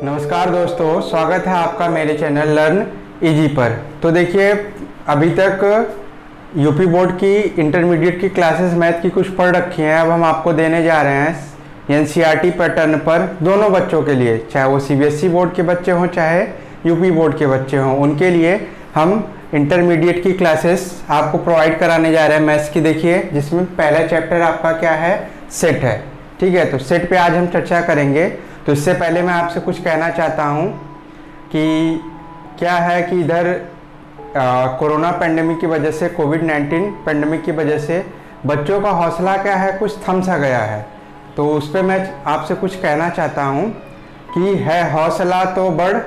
नमस्कार दोस्तों, स्वागत है आपका मेरे चैनल लर्न इजी पर। तो देखिए, अभी तक यूपी बोर्ड की इंटरमीडिएट की क्लासेस मैथ की कुछ पढ़ रखी हैं। अब हम आपको देने जा रहे हैं एनसीईआरटी पैटर्न पर दोनों बच्चों के लिए, चाहे वो सीबीएसई बोर्ड के बच्चे हों चाहे यूपी बोर्ड के बच्चे हों, उनके लिए हम इंटरमीडिएट की क्लासेस आपको प्रोवाइड कराने जा रहे हैं मैथ्स की। देखिए, जिसमें पहला चैप्टर आपका क्या है, सेट है। ठीक है, तो सेट पे आज हम चर्चा करेंगे। तो इससे पहले मैं आपसे कुछ कहना चाहता हूँ कि क्या है कि इधर कोरोना पेंडेमिक की वजह से, कोविड-19 पेंडेमिक की वजह से बच्चों का हौसला क्या है, कुछ थम सा गया है। तो उस पर मैं आपसे कुछ कहना चाहता हूँ कि है हौसला तो बढ़,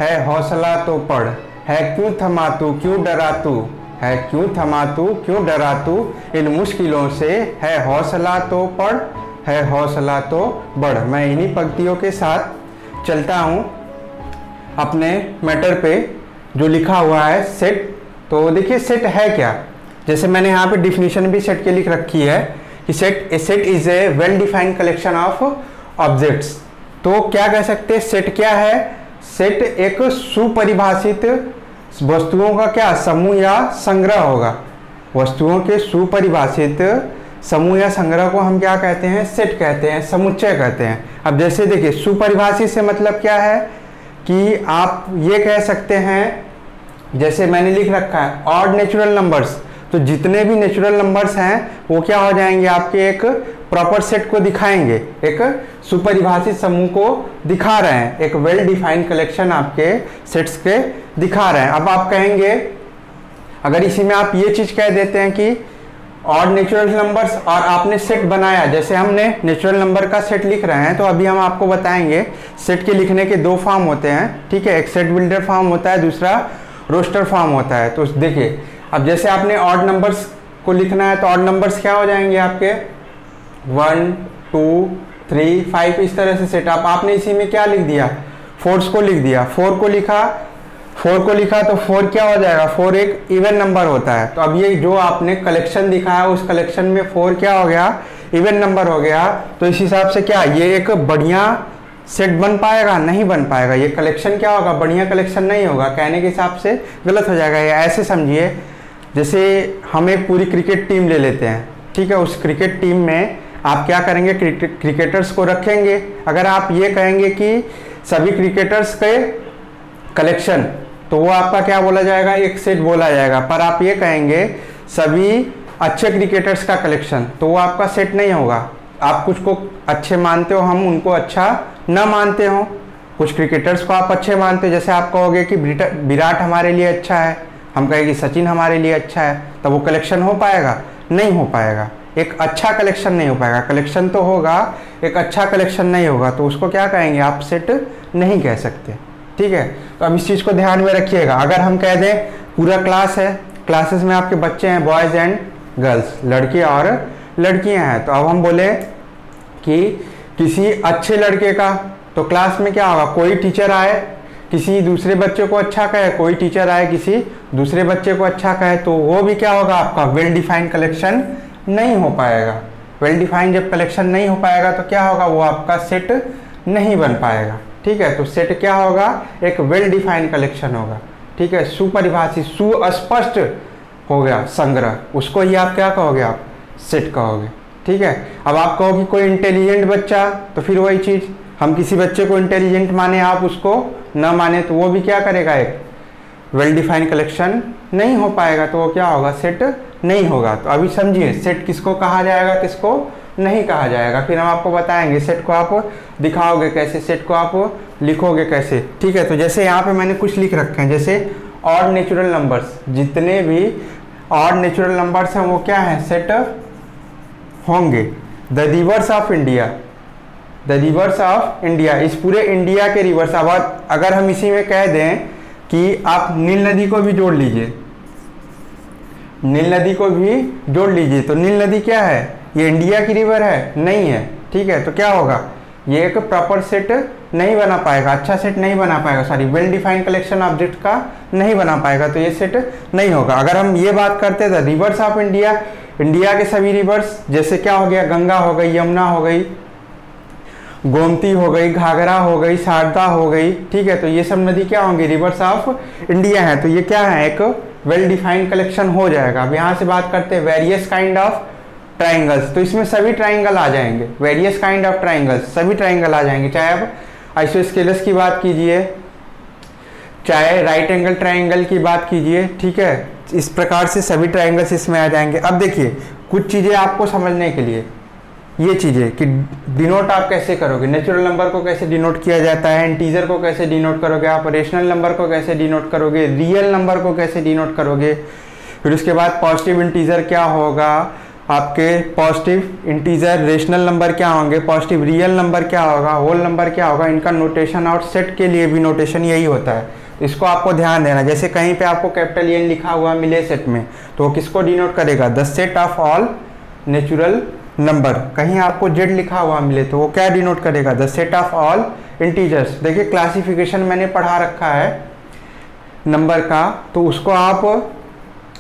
है हौसला तो पढ़, है क्यों थमा तू क्यों डरा तू, है क्यों थमा तू क्यों डरा तू, इन मुश्किलों से है हौसला तो पढ़, है हौसला तो बढ़। मैं इन्हीं पंक्तियों के साथ चलता हूँ अपने मैटर पे जो लिखा हुआ है सेट। तो देखिए, सेट है क्या। जैसे मैंने यहाँ पे डिफिनीशन भी सेट के लिख रखी है कि set is a well defined collection of objects. तो क्या कह सकते हैं, सेट क्या है। सेट एक सुपरिभाषित वस्तुओं का क्या समूह या संग्रह होगा। वस्तुओं के सुपरिभाषित समूह या संग्रह को हम क्या कहते हैं, सेट कहते हैं, समुच्चय कहते हैं। अब जैसे देखिए, सुपरिभाषित से मतलब क्या है कि आप ये कह सकते हैं, जैसे मैंने लिख रखा है ऑड नेचुरल नंबर्स। तो जितने भी नेचुरल नंबर्स हैं वो क्या हो जाएंगे, आपके एक प्रॉपर सेट को दिखाएंगे, एक सुपरिभाषित समूह को दिखा रहे हैं, एक वेल डिफाइंड कलेक्शन आपके सेट्स के दिखा रहे हैं। अब आप कहेंगे, अगर इसी में आप ये चीज कह देते हैं कि ऑड नेचुरल नंबर्स और आपने सेट बनाया, जैसे हमने नेचुरल नंबर का सेट लिख रहे हैं, तो अभी हम आपको बताएंगे सेट के लिखने के दो फॉर्म होते हैं। ठीक है, एक सेट बिल्डर फॉर्म होता है, दूसरा रोस्टर फॉर्म होता है। तो देखिए, अब जैसे आपने ऑड नंबर्स को लिखना है तो ऑड नंबर्स क्या हो जाएंगे आपके 1 2 3 5 इस तरह से सेट। आपने इसी में क्या लिख दिया, 4 को लिख दिया, 4 को लिखा तो 4 क्या हो जाएगा, 4 एक इवन नंबर होता है। तो अब ये जो आपने कलेक्शन दिखाया उस कलेक्शन में 4 क्या हो गया, इवन नंबर हो गया। तो इस हिसाब से क्या ये एक बढ़िया सेट बन पाएगा, नहीं बन पाएगा। ये कलेक्शन क्या होगा, बढ़िया कलेक्शन नहीं होगा। कहने के हिसाब से गलत हो जाएगा। ये ऐसे समझिए, जैसे हम एक पूरी क्रिकेट टीम ले लेते हैं। ठीक है, उस क्रिकेट टीम में आप क्या करेंगे, क्रिकेटर्स को रखेंगे। अगर आप ये कहेंगे कि सभी क्रिकेटर्स के कलेक्शन, तो वो आपका क्या बोला जाएगा, एक सेट बोला जाएगा। पर आप ये कहेंगे सभी अच्छे क्रिकेटर्स का कलेक्शन, तो वो आपका सेट नहीं होगा। आप कुछ को अच्छे मानते हो, हम उनको अच्छा न मानते हो। कुछ क्रिकेटर्स को आप अच्छे मानते हो, जैसे आप कहोगे कि विराट हमारे लिए अच्छा है, हम कहेंगे सचिन हमारे लिए अच्छा है, तो वो कलेक्शन हो पाएगा, नहीं हो पाएगा। एक अच्छा कलेक्शन नहीं हो पाएगा। कलेक्शन तो होगा, एक अच्छा कलेक्शन नहीं होगा, तो उसको क्या कहेंगे, आप सेट नहीं कह सकते। ठीक है, तो अब इस चीज़ को ध्यान में रखिएगा। अगर हम कह दें पूरा क्लास है, क्लासेस में आपके बच्चे हैं, बॉयज़ एंड गर्ल्स, लड़के और लड़कियां हैं, तो अब हम बोले कि किसी अच्छे लड़के का, तो क्लास में क्या होगा, कोई टीचर आए किसी दूसरे बच्चे को अच्छा कहे, कोई टीचर आए किसी दूसरे बच्चे को अच्छा कहे, तो वो भी क्या होगा, आपका वेल डिफाइंड कलेक्शन नहीं हो पाएगा। वेल डिफाइंड जब कलेक्शन नहीं हो पाएगा तो क्या होगा, वो आपका सेट नहीं बन पाएगा। ठीक है, तो सेट क्या होगा, एक वेल डिफाइंड कलेक्शन होगा। ठीक है, सुपरिभाषित, सुस्पष्ट हो गया संग्रह, उसको ही आप क्या कहोगे, आप सेट कहोगे। ठीक है, अब आप कहोगे कोई इंटेलिजेंट बच्चा, तो फिर वही चीज़, हम किसी बच्चे को इंटेलिजेंट माने, आप उसको न माने, तो वो भी क्या करेगा, एक वेल डिफाइंड कलेक्शन नहीं हो पाएगा, तो वो क्या होगा, सेट नहीं होगा। तो अभी समझिए सेट किसको कहा जाएगा, किसको नहीं कहा जाएगा। फिर हम आपको बताएंगे सेट को आप दिखाओगे कैसे, सेट को आप लिखोगे कैसे। ठीक है, तो जैसे यहाँ पे मैंने कुछ लिख रखे हैं, जैसे ऑड नेचुरल नंबर्स, जितने भी ऑड नेचुरल नंबर्स हैं वो क्या है, सेट होंगे। The reverse of India, the reverse of India, इस पूरे इंडिया के रिवर्स। अब अगर हम इसी में कह दें कि आप नील नदी को भी जोड़ लीजिए, नील नदी को भी जोड़ लीजिए, तो नील नदी क्या है, ये इंडिया की रिवर है, नहीं है। ठीक है, तो क्या होगा, ये एक प्रॉपर सेट नहीं बना पाएगा, अच्छा सेट नहीं बना पाएगा, sorry well defined collection object का नहीं बना पाएगा, तो ये सेट नहीं होगा। अगर हम ये बात करते थे रिवर्स ऑफ इंडिया, इंडिया के सभी रिवर्स, जैसे क्या हो गया, गंगा हो गई, यमुना हो गई, गोमती हो गई, घाघरा हो गई, शारदा हो गई, ठीक है। तो ये सब नदी क्या होंगी, रिवर्स ऑफ इंडिया है। तो ये क्या है, एक वेल डिफाइंड कलेक्शन हो जाएगा। अब यहाँ से बात करते हैं वेरियस काइंड ऑफ ट्राइंगल्स। तो इसमें सभी ट्राइंगल आ जाएंगे, वेरियस काइंड ऑफ ट्राइंगल्स, सभी ट्राइंगल आ जाएंगे, चाहे आप आइसोस्केलस की बात कीजिए, चाहे राइट एंगल ट्राइंगल की बात कीजिए, ठीक है। इस प्रकार से सभी ट्राइंगल्स इसमें आ जाएंगे। अब देखिए कुछ चीज़ें आपको समझने के लिए, ये चीज़ें कि डिनोट आप कैसे करोगे, नेचुरल नंबर को कैसे डिनोट किया जाता है, इंटीजर को कैसे डिनोट करोगे आप, रेशनल नंबर को कैसे डिनोट करोगे, रियल नंबर को कैसे डिनोट करोगे। फिर उसके बाद पॉजिटिव इंटीजर क्या होगा, आपके पॉजिटिव इंटीजर रेशनल नंबर क्या होंगे, पॉजिटिव रियल नंबर क्या होगा, होल नंबर क्या होगा, इनका नोटेशन और सेट के लिए भी नोटेशन यही होता है। इसको आपको ध्यान देना। जैसे कहीं पे आपको कैपिटल एन लिखा हुआ मिले सेट में, तो वो किसको डिनोट करेगा, the set of all natural number. कहीं आपको जेड लिखा हुआ मिले तो वो क्या डिनोट करेगा, the set of all integers. देखिए क्लासिफिकेशन मैंने पढ़ा रखा है नंबर का, तो उसको आप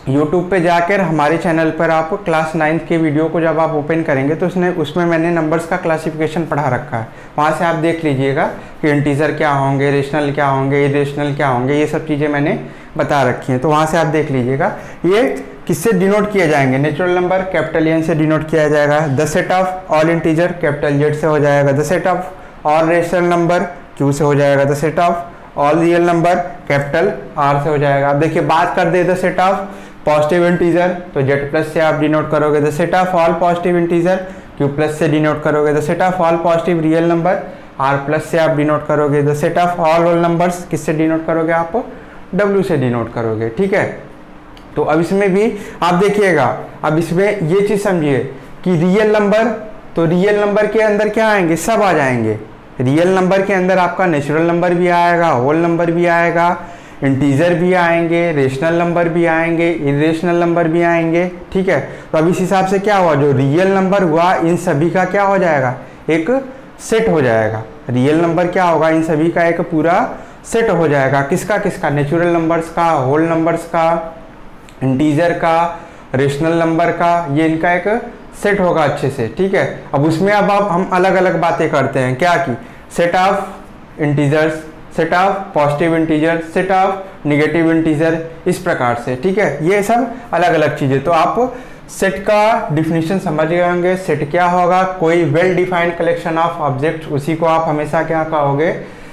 YouTube पे जाकर हमारे चैनल पर आप क्लास 9th के वीडियो को जब आप ओपन करेंगे तो उसमें मैंने नंबर्स का क्लासिफिकेशन पढ़ा रखा है। वहाँ से आप देख लीजिएगा कि इंटीजर क्या होंगे, रेशनल क्या होंगे, इरेशनल क्या होंगे, ये सब चीज़ें मैंने बता रखी हैं। तो वहाँ से आप देख लीजिएगा ये किससे डिनोट किए जाएंगे, नेचुरल नंबर कैपिटल एन से डिनोट किया जाएगा, the set of all integer capital Z से हो जाएगा, the set of all rational number Q से हो जाएगा, the set of all real number capital R से हो जाएगा। अब देखिए बात कर दे the set of positive integer, तो जेड प्लस से आप डिनोट करोगे, the set of all positive integer Q plus से डिनोट करोगे, the set of all positive real number R plus से आप डिनोट करोगे, the set of all whole numbers किससे डिनोट करोगे, आप डब्ल्यू से डिनोट करोगे, ठीक है। तो अब इसमें भी आप देखिएगा, अब इसमें ये चीज़ समझिए कि रियल नंबर, तो रियल नंबर के अंदर क्या आएंगे, सब आ जाएंगे। रियल नंबर के अंदर आपका नेचुरल नंबर भी आएगा, होल नंबर भी आएगा, इंटीजर भी आएंगे, रेशनल नंबर भी आएंगे, इरेशनल नंबर भी आएंगे, ठीक है। तो अब इस हिसाब से क्या हुआ, जो रियल नंबर हुआ इन सभी का क्या हो जाएगा, एक सेट हो जाएगा। रियल नंबर क्या होगा, इन सभी का एक पूरा सेट हो जाएगा। किसका किसका, नेचुरल नंबर्स का, होल नंबर्स का, इंटीजर का, रेशनल नंबर का, ये इनका एक सेट होगा अच्छे से, ठीक है। अब उसमें अब हम अलग अलग बातें करते हैं, क्या की, set of integers, set of positive integer, set of negative integer, इस प्रकार से, ठीक है। ये सब अलग अलग चीज़ें। तो आप सेट का डिफिनीशन समझ गए होंगे। सेट क्या होगा, कोई well defined collection of objects, उसी को आप हमेशा क्या कहोगे,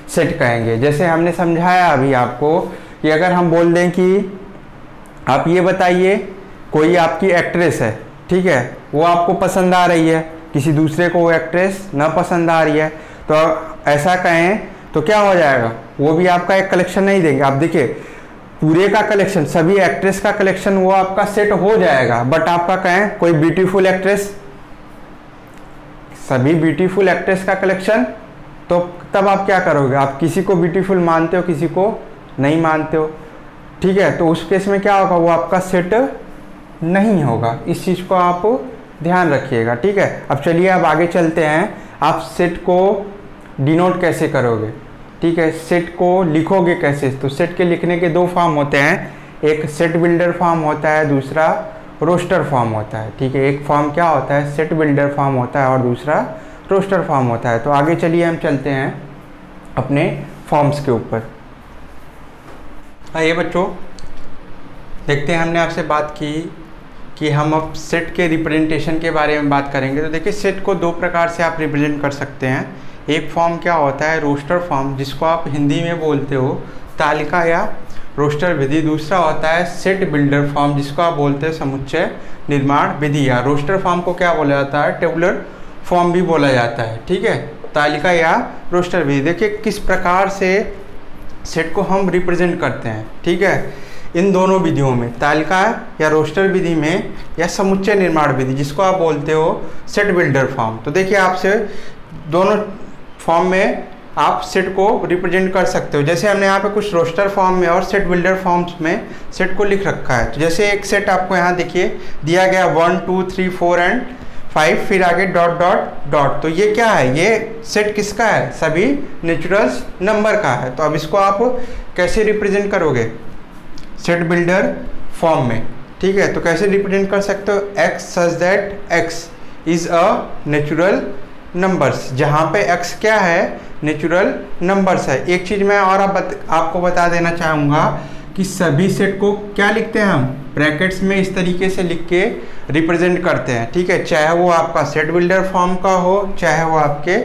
सेट कहेंगे। जैसे हमने समझाया अभी आपको कि अगर हम बोल दें कि आप ये बताइए कोई आपकी एक्ट्रेस है, ठीक है, वो आपको पसंद आ रही है, किसी दूसरे को वो एक्ट्रेस ना पसंद आ रही है, तो ऐसा कहें तो क्या हो जाएगा, वो भी आपका एक कलेक्शन नहीं देंगे। आप देखिए पूरे का कलेक्शन, सभी एक्ट्रेस का कलेक्शन वो आपका सेट हो जाएगा। बट आपका कहें कोई ब्यूटीफुल एक्ट्रेस, सभी ब्यूटीफुल एक्ट्रेस का कलेक्शन, तो तब आप क्या करोगे, आप किसी को ब्यूटीफुल मानते हो, किसी को नहीं मानते हो, ठीक है। तो उस केस में क्या होगा, वो आपका सेट नहीं होगा। इस चीज़ को आप ध्यान रखिएगा, ठीक है। अब चलिए अब आगे चलते हैं, आप सेट को डिनोट कैसे करोगे, ठीक है, सेट को लिखोगे कैसे। तो सेट के लिखने के दो फॉर्म होते हैं, एक सेट बिल्डर फॉर्म होता है, दूसरा रोस्टर फॉर्म होता है, ठीक है। एक फॉर्म क्या होता है, सेट बिल्डर फॉर्म होता है और दूसरा रोस्टर फॉर्म होता है। तो आगे चलिए हम चलते हैं अपने फॉर्म्स के ऊपर। आइए बच्चों देखते हैं, हमने आपसे बात की कि हम अब सेट के रिप्रेजेंटेशन के बारे में बात करेंगे। तो देखिए सेट को दो प्रकार से आप रिप्रेजेंट कर सकते हैं। एक फॉर्म क्या होता है, रोस्टर फॉर्म, जिसको आप हिंदी में बोलते हो तालिका या रोस्टर विधि। दूसरा होता है सेट बिल्डर फॉर्म, जिसको आप बोलते हैं समुच्चय निर्माण विधि। या रोस्टर फॉर्म को क्या बोला जाता है, टेबुलर फॉर्म भी बोला जाता है, ठीक है, तालिका या रोस्टर विधि। देखिए किस प्रकार से सेट को हम रिप्रेजेंट करते हैं, ठीक है, इन दोनों विधियों में, तालिका या रोस्टर विधि में या समुच्चय निर्माण विधि, जिसको आप बोलते हो सेट बिल्डर फॉर्म। तो देखिए आपसे दोनों फॉर्म में आप सेट को रिप्रेजेंट कर सकते हो। जैसे हमने यहाँ पे कुछ रोस्टर फॉर्म में और सेट बिल्डर फॉर्म्स में सेट को लिख रखा है। तो जैसे एक सेट आपको यहाँ देखिए दिया गया 1 2 3 4 एंड 5, फिर आगे डॉट डॉट डॉट। तो ये क्या है, ये सेट किसका है, सभी नेचुरल्स नंबर का है। तो अब इसको आप कैसे रिप्रेजेंट करोगे, सेट बिल्डर फॉर्म में, ठीक है। तो कैसे रिप्रेजेंट कर सकते हो, x such that x is a natural numbers, जहाँ पे x क्या है, नेचुरल नंबर्स है। एक चीज़ मैं और आपको बता देना चाहूँगा कि सभी सेट को क्या लिखते हैं हम, ब्रैकेट्स में इस तरीके से लिख के रिप्रेजेंट करते हैं, ठीक है, चाहे वो आपका सेट बिल्डर फॉर्म का हो, चाहे वो आपके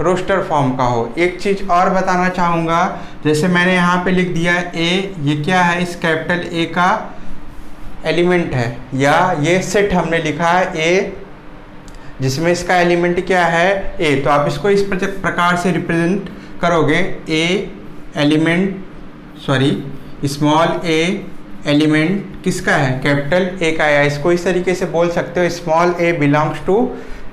रोस्टर फॉर्म का हो। एक चीज़ और बताना चाहूँगा, जैसे मैंने यहाँ पे लिख दिया ए, ये क्या है, इस कैपिटल ए का एलिमेंट है, या ये सेट हमने लिखा है ए जिसमें इसका एलिमेंट क्या है, ए, तो आप इसको इस प्रकार से रिप्रेजेंट करोगे, ए एलिमेंट, सॉरी स्मॉल ए एलिमेंट किसका है, कैपिटल ए का, या इसको इस तरीके से बोल सकते हो, small a belongs to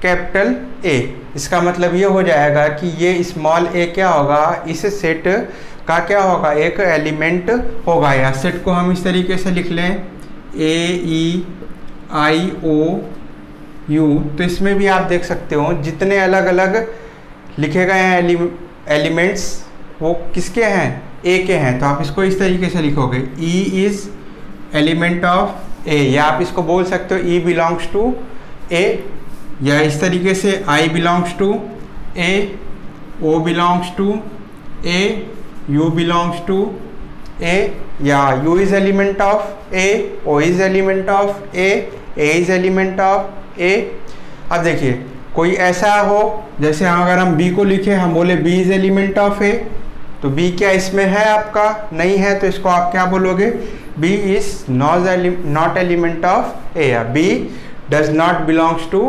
capital A. इसका मतलब ये हो जाएगा कि ये स्मॉल ए क्या होगा, इस सेट का क्या होगा, एक एलिमेंट होगा, या सेट को हम इस तरीके से लिख लें AEIOU। तो इसमें भी आप देख सकते हो जितने अलग अलग लिखे गए हैं एलिमेंट्स वो किसके हैं, ए के हैं। तो आप इसको इस तरीके से लिखोगे, E is element of A, या आप इसको बोल सकते हो E बिलोंग्स टू ए, या इस तरीके से I belongs to A, O belongs to A, U belongs to A, या U is element of A, O is element of A, A is element of A. अब देखिए कोई ऐसा हो, जैसे अगर हम B को लिखे, हम बोले B इज एलिमेंट ऑफ ए, तो B क्या इसमें है आपका, नहीं है, तो इसको आप क्या बोलोगे, B is not element of A, या B does not belongs to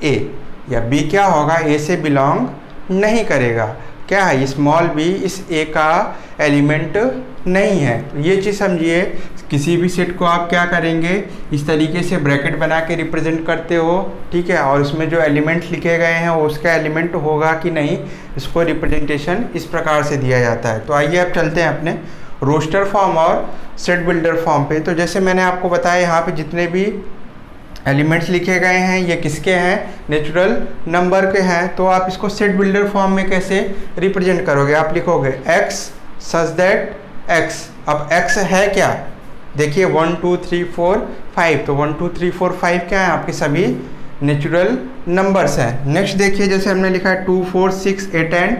A, या B क्या होगा, A से बिलोंग नहीं करेगा, क्या है, स्मॉल b इस A का एलिमेंट नहीं है। ये चीज़ समझिए, किसी भी सेट को आप क्या करेंगे, इस तरीके से ब्रैकेट बना के रिप्रेजेंट करते हो, ठीक है, और उसमें जो एलिमेंट्स लिखे गए हैं वो उसका एलिमेंट होगा कि नहीं, इसको रिप्रेजेंटेशन इस प्रकार से दिया जाता है। तो आइए अब चलते हैं अपने रोस्टर फॉर्म और सेट बिल्डर फॉर्म पे। तो जैसे मैंने आपको बताया, यहाँ पे जितने भी एलिमेंट्स लिखे गए हैं ये किसके हैं, नेचुरल नंबर के हैं। तो आप इसको सेट बिल्डर फॉर्म में कैसे रिप्रेजेंट करोगे, आप लिखोगे x सच दैट x। अब x है क्या, देखिए 1 2 3 4 5, तो 1 2 3 4 5 क्या है, आपके सभी नेचुरल नंबर्स हैं। नेक्स्ट देखिए, जैसे हमने लिखा है 2 4 6 8 एंड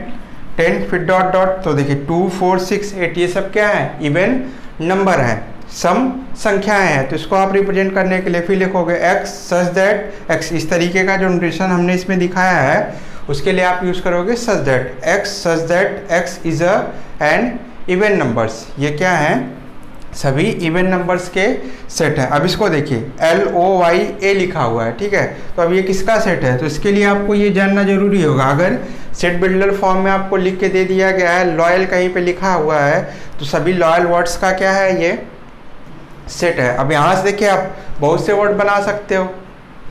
10 फिर डॉट डॉट, तो देखिए 2 4 6 8 ये सब क्या है, इवन नंबर हैं, सम संख्याएं हैं। तो इसको आप रिप्रेजेंट करने के लिए फिर लिखोगे x सच दैट x। इस तरीके का जो नोटेशन हमने इसमें दिखाया है उसके लिए आप यूज़ करोगे such that x, such that x is an even numbers. ये क्या है, सभी इवन नंबर्स के सेट है। अब इसको देखिए LOYA लिखा हुआ है, ठीक है, तो अब ये किसका सेट है, तो इसके लिए आपको ये जानना जरूरी होगा। अगर सेट बिल्डर फॉर्म में आपको लिख के दे दिया गया है लॉयल कहीं पे लिखा हुआ है, तो सभी लॉयल वर्ड्स का क्या है, ये सेट है। अब यहाँ से देखिए आप बहुत से वर्ड बना सकते हो,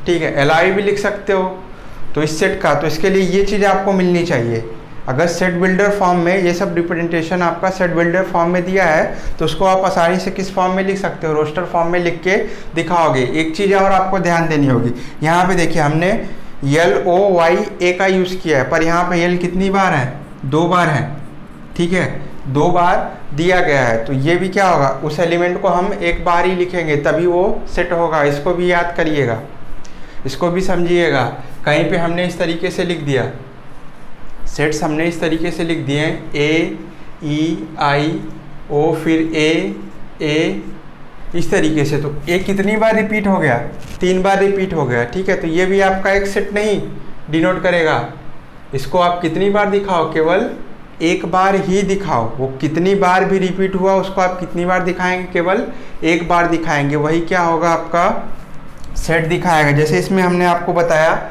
ठीक है, LI भी लिख सकते हो, तो इस सेट का, तो इसके लिए ये चीज़ आपको मिलनी चाहिए। अगर सेट बिल्डर फॉर्म में ये सब रिप्रेजेंटेशन आपका सेट बिल्डर फॉर्म में दिया है, तो उसको आप आसानी से किस फॉर्म में लिख सकते हो, रोस्टर फॉर्म में लिख के दिखाओगे। एक चीज़ और आपको ध्यान देनी होगी, यहाँ पे देखिए हमने LOYA का यूज़ किया है, पर यहाँ पे L कितनी बार है, 2 बार है, ठीक है, 2 बार दिया गया है। तो ये भी क्या होगा, उस एलिमेंट को हम एक बार ही लिखेंगे तभी वो सेट होगा। इसको भी याद करिएगा, इसको भी समझिएगा। कहीं पे हमने इस तरीके से लिख दिया, सेट्स हमने इस तरीके से लिख दिए AEIO फिर A इस तरीके से, तो A कितनी बार रिपीट हो गया, 3 बार रिपीट हो गया, ठीक है, तो ये भी आपका एक सेट नहीं डिनोट करेगा। इसको आप कितनी बार दिखाओ, केवल एक बार ही दिखाओ। वो कितनी बार भी रिपीट हुआ उसको आप कितनी बार दिखाएंगे, केवल एक बार दिखाएंगे, वही क्या होगा, आपका सेट दिखाएगा। जैसे इसमें हमने आपको बताया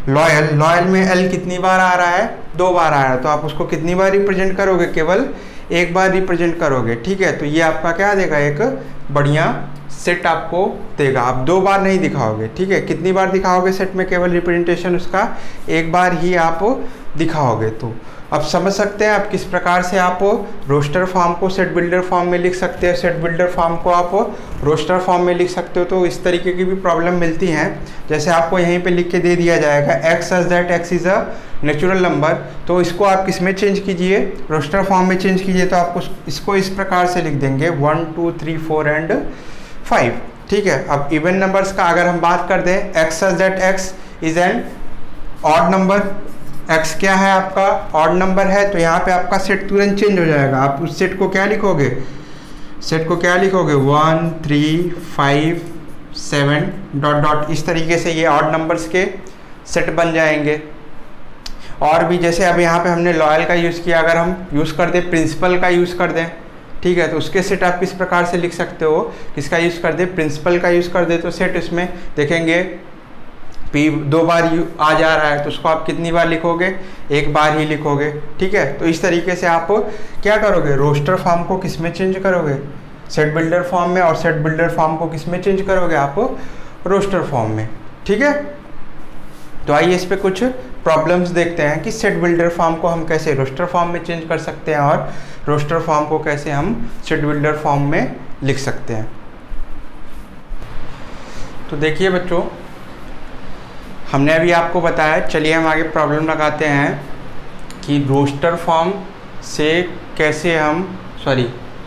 लॉयल में L कितनी बार आ रहा है, 2 बार आ रहा है, तो आप उसको कितनी बार रिप्रेजेंट करोगे, केवल एक बार रिप्रेजेंट करोगे, ठीक है। तो ये आपका क्या देगा, एक बढ़िया सेट आपको देगा। आप 2 बार नहीं दिखाओगे, ठीक है, कितनी बार दिखाओगे सेट में, केवल रिप्रेजेंटेशन उसका एक बार ही आप दिखाओगे। तो अब समझ सकते हैं आप किस प्रकार से आप रोस्टर फॉर्म को सेट बिल्डर फॉर्म में लिख सकते हैं, सेट बिल्डर फॉर्म को आप रोस्टर फॉर्म में लिख सकते हो। तो इस तरीके की भी प्रॉब्लम मिलती हैं, जैसे आपको यहीं पे लिख के दे दिया जाएगा x such that x is a natural number, तो इसको आप किस में चेंज कीजिए, रोस्टर फॉर्म में चेंज कीजिए। तो आपको इसको इस प्रकार से लिख देंगे 1 2 3 4 एंड 5, ठीक है। अब इवन नंबर्स का अगर हम बात कर दें, x such that x is an odd number, x क्या है आपका ऑड नंबर है, तो यहाँ पे आपका सेट तुरंत चेंज हो जाएगा। आप उस सेट को क्या लिखोगे, सेट को क्या लिखोगे 1 3 5 7 डॉट डॉट, इस तरीके से ये ऑड नंबर्स के सेट बन जाएंगे। और भी जैसे अब यहाँ पे हमने लॉयल का यूज़ किया, अगर हम यूज़ कर दें प्रिंसिपल का यूज़ कर दें, ठीक है, तो उसके सेट आप किस प्रकार से लिख सकते हो, किसका यूज़ कर दे, प्रिंसिपल का यूज़ कर दे, तो सेट इसमें देखेंगे P 2 बार आ जा रहा है, तो उसको आप कितनी बार लिखोगे, 1 बार ही लिखोगे, ठीक है। तो इस तरीके से आप क्या करोगे, रोस्टर फॉर्म को किस में चेंज करोगे, सेट बिल्डर फॉर्म में, और सेट बिल्डर फॉर्म को किस में चेंज करोगे आप, रोस्टर फॉर्म में, ठीक है। तो आइए इस पे कुछ प्रॉब्लम्स देखते हैं कि सेट बिल्डर फॉर्म को हम कैसे रोस्टर फॉर्म में चेंज कर सकते हैं और रोस्टर फॉर्म को कैसे हम सेट बिल्डर फॉर्म में लिख सकते हैं। तो देखिए बच्चों, हमने अभी आपको बताया, चलिए हम आगे प्रॉब्लम लगाते हैं कि रोस्टर फॉर्म से कैसे हम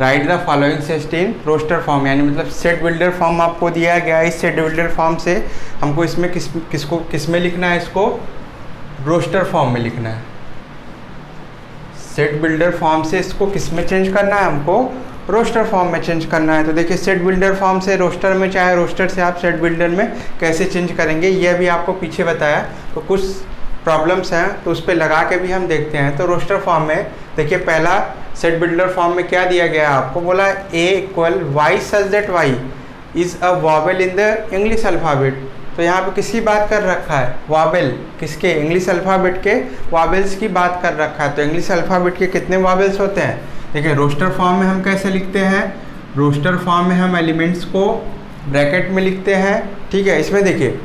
write the following set in roster form, यानी मतलब सेट बिल्डर फॉर्म आपको दिया गया है। इस सेट बिल्डर फॉर्म से हमको इसमें किस में लिखना है, इसको रोस्टर फॉर्म में लिखना है। सेट बिल्डर फॉर्म से इसको किस में चेंज करना है, हमको रोस्टर फॉर्म में चेंज करना है। तो देखिए सेट बिल्डर फॉर्म से रोस्टर में, चाहे रोस्टर से आप सेट बिल्डर में कैसे चेंज करेंगे, ये अभी आपको पीछे बताया। तो कुछ प्रॉब्लम्स हैं तो उस पर लगा के भी हम देखते हैं। तो रोस्टर फॉर्म में देखिए पहला सेट बिल्डर फॉर्म में क्या दिया गया है आपको, बोला a equal y such that y is a vowel in the English alphabet. तो यहाँ पे किसकी बात कर रखा है, वॉवेल, किसके, इंग्लिश अल्फ़ाबेट के वॉवेल्स की बात कर रखा है। तो इंग्लिश अल्फ़ाबेट के कितने वॉवेल्स होते हैं, देखिए रोस्टर फॉर्म में हम कैसे लिखते हैं, रोस्टर फॉर्म में हम एलिमेंट्स को ब्रैकेट में लिखते हैं, ठीक है। इसमें देखिए,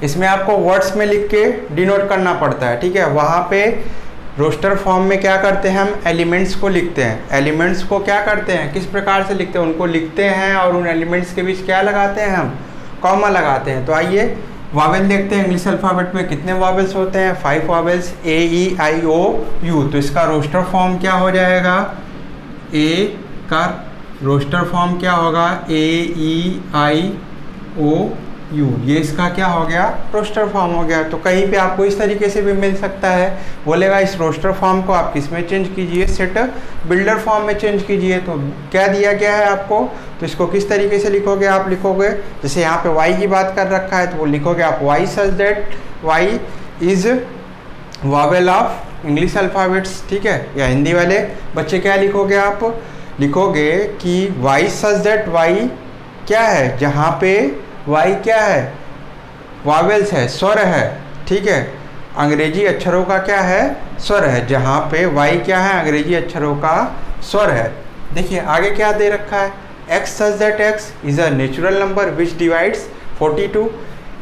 इसमें आपको वर्ड्स में लिख के डिनोट करना पड़ता है, ठीक है। वहाँ पे रोस्टर फॉर्म में क्या करते हैं, हम एलिमेंट्स को लिखते हैं। एलिमेंट्स को क्या करते हैं, किस प्रकार से लिखते हैं, उनको लिखते हैं और उन एलिमेंट्स के बीच क्या लगाते हैं, हम कॉमा लगाते हैं। तो आइए वॉवेल देखते हैं, इंग्लिश अल्फ़ाबेट में कितने वॉवेल्स होते हैं, 5 vowels, A E I O U। तो इसका रोस्टर फॉर्म क्या हो जाएगा, A का रोस्टर फॉर्म क्या होगा, A E I O U, ये इसका क्या हो गया, रोस्टर फॉर्म हो गया। तो कहीं पे आपको इस तरीके से भी मिल सकता है, बोलेगा इस रोस्टर फॉर्म को आप किस में चेंज कीजिए, सेट बिल्डर फॉर्म में चेंज कीजिए। तो क्या दिया गया है आपको, तो इसको किस तरीके से लिखोगे, आप लिखोगे जैसे यहाँ पे y की बात कर रखा है, तो वो लिखोगे आप y such that y is vowel of English alphabets, ठीक है। या हिंदी वाले बच्चे क्या लिखोगे, आप लिखोगे कि y सच दैट y क्या है, जहाँ पे y क्या है, वॉवेल्स है, स्वर है, ठीक है। अंग्रेजी अक्षरों का क्या है, स्वर है, जहाँ पे y क्या है, अंग्रेजी अक्षरों का स्वर है। देखिए आगे क्या दे रखा है, x such that x is a natural number which divides 42।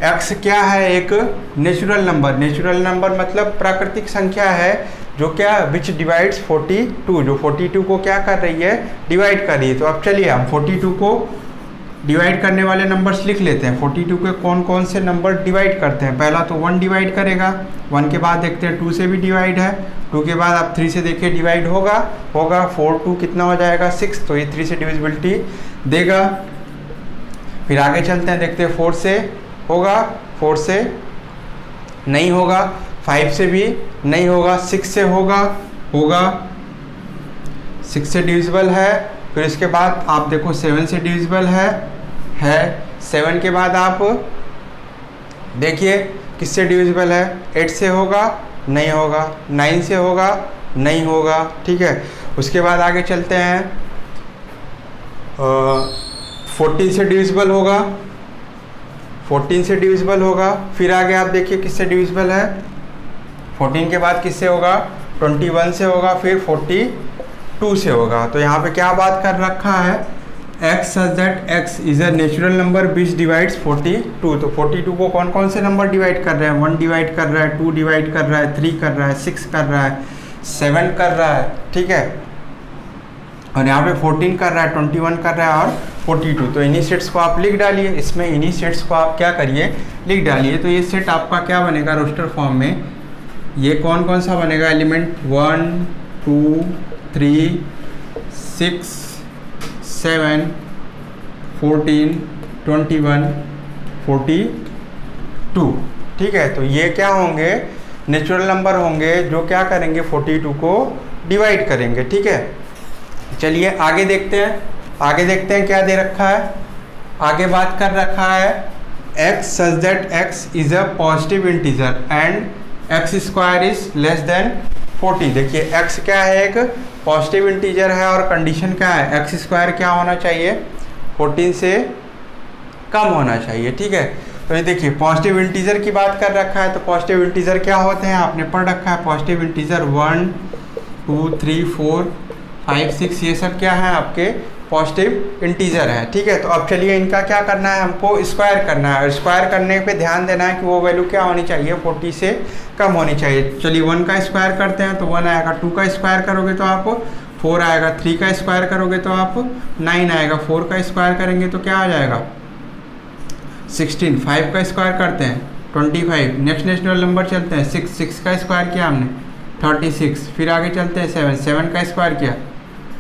x क्या है, एक नेचुरल नंबर, नेचुरल नंबर मतलब प्राकृतिक संख्या है जो क्या, विच डिवाइड्स 42, जो 42 को क्या कर रही है, डिवाइड कर रही है। तो अब चलिए हम 42 को डिवाइड करने वाले नंबर्स लिख लेते हैं। 42 के कौन कौन से नंबर डिवाइड करते हैं, पहला तो 1 डिवाइड करेगा, 1 के बाद देखते हैं 2 से भी डिवाइड है, 2 के बाद आप 3 से देखिए डिवाइड होगा 4 2 कितना हो जाएगा 6, तो ये 3 से डिविजिबिलिटी देगा। फिर आगे चलते हैं, देखते हैं 4 से होगा, 4 से नहीं होगा, 5 से भी नहीं होगा, 6 से होगा 6 से डिविजिबल है। फिर इसके बाद आप देखो 7 से डिविजिबल है 7 के बाद आप देखिए किससे डिविजिबल है, 8 से होगा, नहीं होगा, 9 से होगा, नहीं होगा, ठीक है। उसके बाद आगे चलते हैं, 14 से डिविजिबल होगा, 14 से डिविजिबल होगा। फिर आगे आप देखिए किससे डिविजिबल है, 14 के बाद किससे होगा, 21 से होगा, फिर 42 से होगा। तो यहाँ पे क्या बात कर रखा है, x such that x is a natural number which divides 42। तो 42 को कौन कौन से नंबर डिवाइड कर रहे हैं, 1 डिवाइड कर रहा है, 2 डिवाइड कर रहा है, 3 कर रहा है, 6 कर रहा है, 7 कर रहा है, ठीक है। और यहाँ पे 14 कर रहा है, 21 कर रहा है और 42। तो इन्हीं सेट्स को आप लिख डालिए, इसमें इन्हीं सेट्स को आप क्या करिए, लिख डालिए। तो ये सेट आपका क्या बनेगा रोस्टर फॉर्म में, ये कौन कौन सा बनेगा, एलिमेंट 1 2 3 6 7 14 21 42, ठीक है। तो ये क्या होंगे, नेचुरल नंबर होंगे जो क्या करेंगे 42 को डिवाइड करेंगे। ठीक है, चलिए आगे देखते हैं। आगे देखते हैं क्या दे रखा है। आगे बात कर रखा है x such that x is a positive integer and x square is less than 40। देखिए x क्या है, एक पॉजिटिव इंटीजर है और कंडीशन क्या है, x स्क्वायर क्या होना चाहिए, 14 से कम होना चाहिए। ठीक है, तो ये देखिए पॉजिटिव इंटीजर की बात कर रखा है, तो पॉजिटिव इंटीजर क्या होते हैं आपने पढ़ रखा है। पॉजिटिव इंटीजर 1 2 3 4 5 6 ये सब क्या है आपके पॉजिटिव इंटीजर है। ठीक है, तो अब चलिए इनका क्या करना है, हमको स्क्वायर करना है। और स्क्वायर करने पे ध्यान देना है कि वो वैल्यू क्या होनी चाहिए, 40 से कम होनी चाहिए। चलिए 1 का स्क्वायर करते हैं तो 1 आएगा, 2 का स्क्वायर करोगे तो आप 4 आएगा, 3 का स्क्वायर करोगे तो आप 9 आएगा, 4 का स्क्वायर करेंगे तो क्या आ जाएगा 16, 5 का स्क्वायर करते हैं 25। नेक्स्ट नेचुरल नंबर चलते हैं 6 का स्क्वायर किया हमने 36। फिर आगे चलते हैं 7 का स्क्वायर किया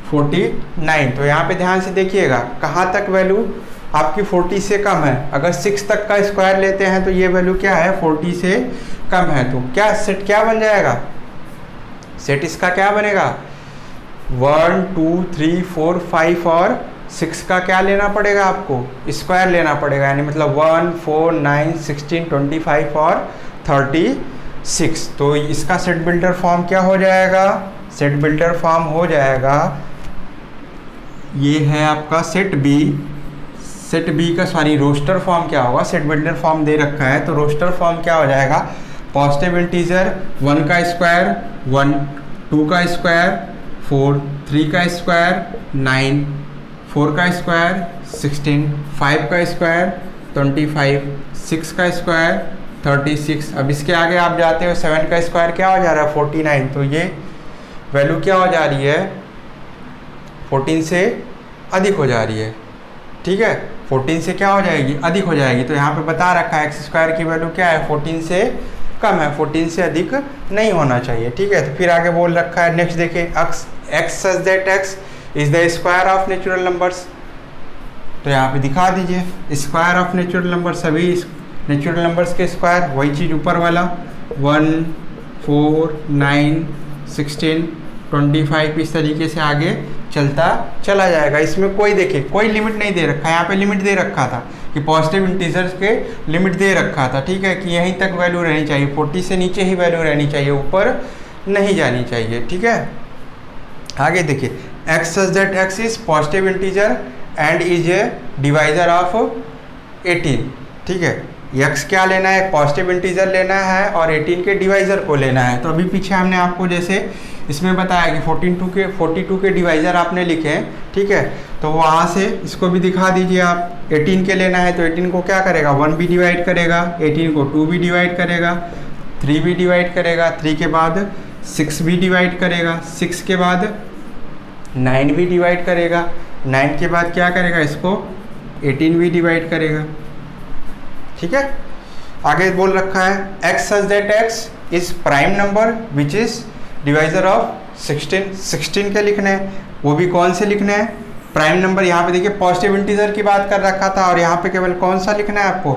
49। तो यहाँ पे ध्यान से देखिएगा कहाँ तक वैल्यू आपकी 40 से कम है। अगर 6 तक का स्क्वायर लेते हैं तो ये वैल्यू क्या है 40 से कम है। तो क्या सेट क्या बन जाएगा, सेट इसका क्या बनेगा 1 2 3 4 5 और 6 का क्या लेना पड़ेगा आपको, स्क्वायर लेना पड़ेगा। यानी मतलब 1 4 9 16 25 और 36। तो इसका सेट बिल्डर फॉर्म क्या हो जाएगा, सेट बिल्डर फॉर्म हो जाएगा, ये है आपका सेट बी। सेट बी का सॉरी रोस्टर फॉर्म क्या होगा, सेट बिल्डर फॉर्म दे रखा है तो रोस्टर फॉर्म क्या हो जाएगा, पॉजिटिव इंटीजर 1 का स्क्वायर 1 2 का स्क्वायर 4 3 का स्क्वायर 9 4 का स्क्वायर 16 5 का स्क्वायर 25 6 का स्क्वायर 36। अब इसके आगे आप जाते हो 7 का स्क्वायर क्या हो जा रहा है 49। तो ये वैल्यू क्या हो जा रही है 14 से अधिक हो जा रही है। ठीक है, 14 से क्या हो जाएगी, अधिक हो जाएगी। तो यहाँ पे बता रखा है एक्स स्क्वायर की वैल्यू क्या है 14 से कम है, 14 से अधिक नहीं होना चाहिए। ठीक है, तो फिर आगे बोल रखा है नेक्स्ट देखिए x such that x is the square of natural numbers. तो यहाँ पे दिखा दीजिए स्क्वायर ऑफ नेचुरल नंबर, सभी नेचुरल नंबर्स के स्क्वायर, वही चीज़ ऊपर वाला 1 4 9 16 25 इस तरीके से आगे चलता चला जाएगा। इसमें कोई देखिए कोई लिमिट नहीं दे रखा है, यहाँ पे लिमिट दे रखा था कि पॉजिटिव इंटीजर्स के लिमिट दे रखा था। ठीक है, कि यहीं तक वैल्यू रहनी चाहिए, 40 से नीचे ही वैल्यू रहनी चाहिए, ऊपर नहीं जानी चाहिए। ठीक है, आगे देखिए x such that x is positive integer and is a divisor of 18। ठीक है, एक्स क्या लेना है, पॉजिटिव इंटीजर लेना है और 18 के डिवाइजर को लेना है। तो अभी पीछे हमने आपको जैसे इसमें बताया कि 42 के डिवाइजर आपने लिखे हैं। ठीक है, तो वहाँ से इसको भी दिखा दीजिए आप, 18 के लेना है तो 18 को क्या करेगा 1 भी डिवाइड करेगा, 18 को 2 भी डिवाइड करेगा, 3 भी डिवाइड करेगा, 3 के बाद 6 भी डिवाइड करेगा, 6 के बाद 9 भी डिवाइड करेगा, 9 के बाद क्या करेगा इसको 18 भी डिवाइड करेगा। ठीक है, आगे बोल रखा है x such that x is prime number which is divisor of 16। 16 के लिखने हैं, वो भी कौन से लिखने हैं प्राइम नंबर। यहाँ पे देखिए पॉजिटिव इंटीजर की बात कर रखा था और यहाँ पे केवल कौन सा लिखना है आपको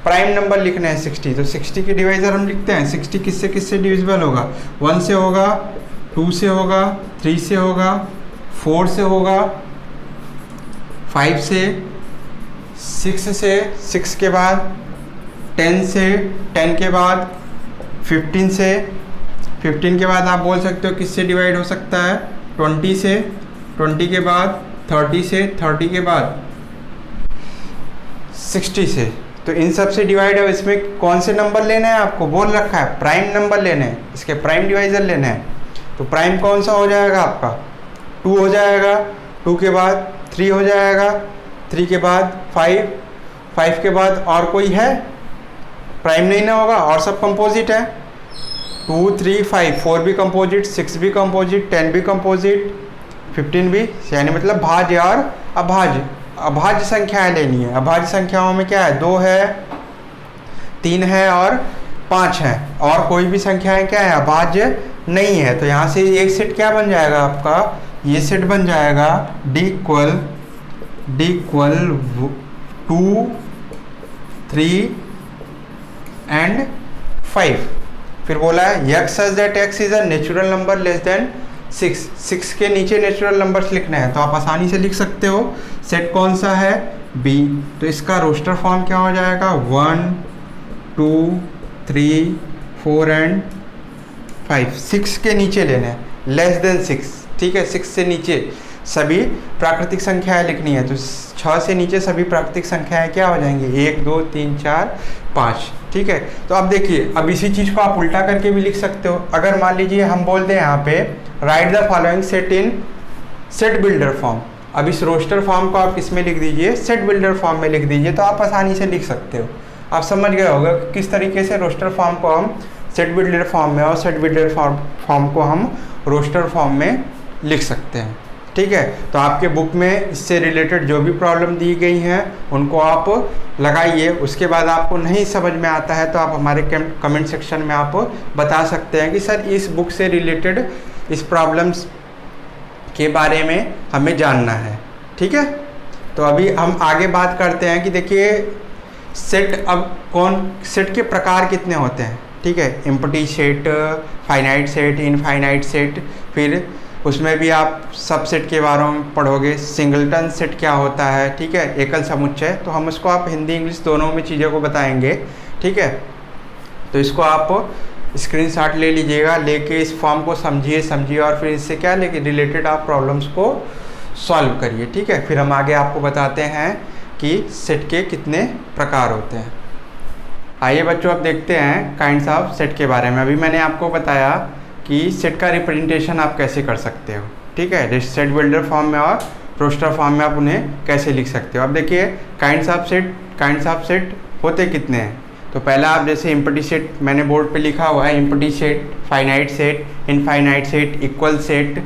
प्राइम नंबर लिखना है 60। तो 60 के डिवाइजर हम लिखते हैं, 60 किससे किससे डिविजिबल होगा, 1 से होगा, 2 से होगा, 3 से होगा, 4 से होगा, 5 से, 6 से, 6 के बाद 10 से, 10 के बाद 15 से, 15 के बाद आप बोल सकते हो किससे डिवाइड हो सकता है 20 से, 20 के बाद 30 से, 30 के बाद 60 से। तो इन सब से डिवाइड है। इसमें कौन से नंबर लेने हैं आपको बोल रखा है प्राइम नंबर लेने हैं, इसके प्राइम डिवाइजर लेने हैं। तो प्राइम कौन सा हो जाएगा आपका 2 हो जाएगा, 2 के बाद 3 हो जाएगा, 3 के बाद 5, 5 के बाद और कोई है प्राइम नहीं ना होगा और सब कंपोजिट है, 2 3 5 4 भी कंपोजिट, 6 भी कंपोजिट, 10 भी कंपोजिट, 15 भी, यानी मतलब भाज्य और अभाज्य, अभाज्य संख्याएं लेनी है। अभाज्य संख्याओं में क्या है 2 है, 3 है और 5 है, और कोई भी संख्याएं क्या है अभाज्य नहीं है। तो यहाँ से एक सेट क्या बन जाएगा आपका, ये सेट बन जाएगा D इक्वल 2 3 एंड 5। फिर बोला है x such that x is a natural number less than 6, 6 के नीचे नेचुरल नंबर्स लिखना है, तो आप आसानी से लिख सकते हो। सेट कौन सा है? बी। तो इसका रोस्टर फॉर्म क्या हो जाएगा? 1 2 3 4 एंड 5। 6 के नीचे लेना है, लेस देन 6, ठीक है। 6 से नीचे सभी प्राकृतिक संख्याएं लिखनी है, तो 6 से नीचे सभी प्राकृतिक संख्याएं क्या हो जाएंगी? 1 2 3 4 5, ठीक है। तो अब देखिए, अब इसी चीज़ को आप उल्टा करके भी लिख सकते हो। अगर मान लीजिए हम बोलते हैं यहाँ पे right the following set in set builder form, अब इस रोस्टर फॉर्म को आप किसमें लिख दीजिए? सेट बिल्डर फॉर्म में लिख दीजिए, तो आप आसानी से लिख सकते हो। आप समझ गए होगा किस तरीके से रोस्टर फॉर्म को हम सेट बिल्डर फॉर्म में और सेट बिल्डर फॉर्म को हम रोस्टर फॉर्म में लिख सकते हैं, ठीक है। तो आपके बुक में इससे रिलेटेड जो भी प्रॉब्लम दी गई हैं उनको आप लगाइए। उसके बाद आपको नहीं समझ में आता है तो आप हमारे कमेंट सेक्शन में आप बता सकते हैं कि सर इस बुक से रिलेटेड इस प्रॉब्लम्स के बारे में हमें जानना है, ठीक है। तो अभी हम आगे बात करते हैं कि देखिए सेट, अब सेट के प्रकार कितने होते हैं, ठीक है। Empty set, finite set, infinite set, फिर उसमें भी आप सबसेट के बारे में पढ़ोगे। सिंगलटन सेट क्या होता है, ठीक है, एकल समुच्चय, तो हम उसको आप हिंदी इंग्लिश दोनों में चीज़ों को बताएंगे, ठीक है। तो इसको आप स्क्रीनशॉट ले लीजिएगा, लेके इस फॉर्म को समझिए और फिर इससे क्या लेके रिलेटेड आप प्रॉब्लम्स को सॉल्व करिए, ठीक है। फिर हम आगे आपको बताते हैं कि सेट के कितने प्रकार होते हैं। आइए बच्चों, अब देखते हैं काइंड्स ऑफ सेट के बारे में। अभी मैंने आपको बताया कि सेट का रिप्रेजेंटेशन आप कैसे कर सकते हो, ठीक है। सेट बिल्डर फॉर्म में और रोस्टर फॉर्म में आप उन्हें कैसे लिख सकते हो। अब देखिए काइंड्स ऑफ सेट होते कितने हैं। तो पहला आप जैसे एम्प्टी सेट मैंने बोर्ड पे लिखा हुआ है, empty set, finite set, infinite set, equal set,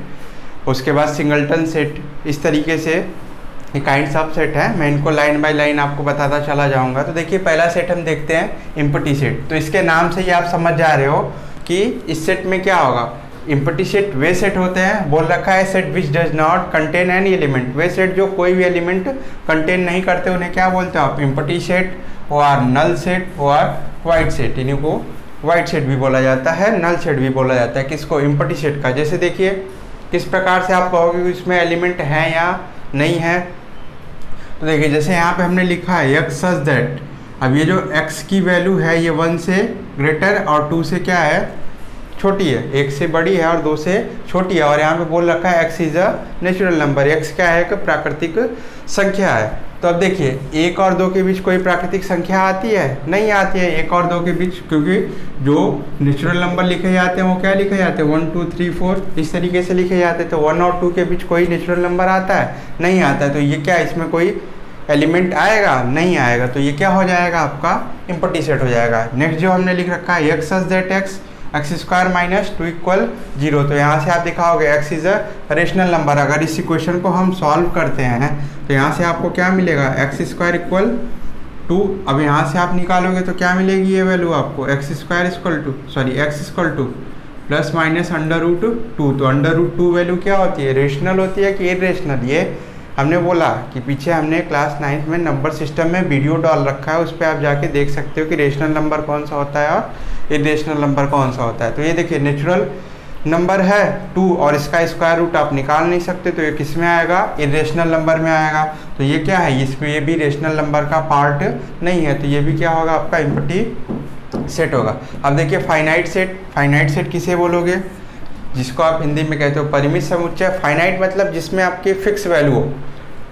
उसके बाद सिंगलटन सेट, इस तरीके से ये काइंड्स ऑफ सेट है। मैं इनको लाइन बाय लाइन आपको बताता चला जाऊँगा। तो देखिए पहला सेट हम देखते हैं एम्प्टी सेट। तो इसके नाम से ही आप समझ जा रहे हो कि इस सेट में क्या होगा। एम्प्टी सेट वे सेट होते हैं, बोल रखा है set which does not contain any element. Way set जो कोई भी एलिमेंट कंटेन नहीं करते उन्हें क्या बोलते हो आप? एम्प्टी सेट और नल सेट और वाइड सेट। इन्हीं को वाइड सेट भी बोला जाता है, नल सेट भी बोला जाता है। किसको? एम्प्टी सेट का। जैसे देखिए किस प्रकार से आप कहोगे कि इसमें एलिमेंट है या नहीं है। तो देखिए जैसे यहाँ पे हमने लिखा है एक्स सच दैट, अब ये जो x की वैल्यू है ये 1 से ग्रेटर और 2 से क्या है? छोटी है। 1 से बड़ी है और 2 से छोटी है। और यहाँ पे बोल रखा है x is a natural number. x क्या है? एक प्राकृतिक संख्या है। तो अब देखिए 1 और 2 के बीच कोई प्राकृतिक संख्या आती है? नहीं आती है 1 और 2 के बीच, क्योंकि जो नेचुरल नंबर लिखे जाते हैं वो क्या लिखे जाते हैं? 1 2 3 4 इस तरीके से लिखे जाते हैं। तो 1 और 2 के बीच कोई नेचुरल नंबर आता है? नहीं आता है। तो ये क्या, इसमें कोई एलिमेंट आएगा? नहीं आएगा। तो ये क्या हो जाएगा? आपका एम्प्टी सेट हो जाएगा। नेक्स्ट जो हमने लिख रखा है x such that x square minus 2 equal 0। तो यहाँ से आप दिखाओगे x is a rational number. अगर इस इक्वेशन को हम सॉल्व करते हैं तो यहाँ से आपको क्या मिलेगा? X square equal 2। अब यहाँ से आप निकालोगे तो क्या मिलेगी ये वैल्यू आपको? X equal to plus minus under root 2। तो अंडर रूट 2 वैल्यू क्या होती है? रेशनल होती है कि इरेशनल? ये हमने बोला कि पीछे हमने क्लास 9th में नंबर सिस्टम में वीडियो डाल रखा है, उस पर आप जाके देख सकते हो कि रेशनल नंबर कौन सा होता है और इरेशनल नंबर कौन सा होता है। तो ये देखिए नेचुरल नंबर है 2 और इसका स्क्वायर रूट आप निकाल नहीं सकते, तो ये किस में आएगा? इरेशनल नंबर में आएगा। तो ये क्या है? इसमें ये भी रेशनल नंबर का पार्ट नहीं है, तो ये भी क्या होगा? आपका एम्प्टी सेट होगा। अब देखिए फाइनाइट सेट किसे बोलोगे? जिसको आप हिंदी में कहते हो परिमित समुच्चय। फाइनाइट मतलब जिसमें आपके फिक्स वैल्यू हो,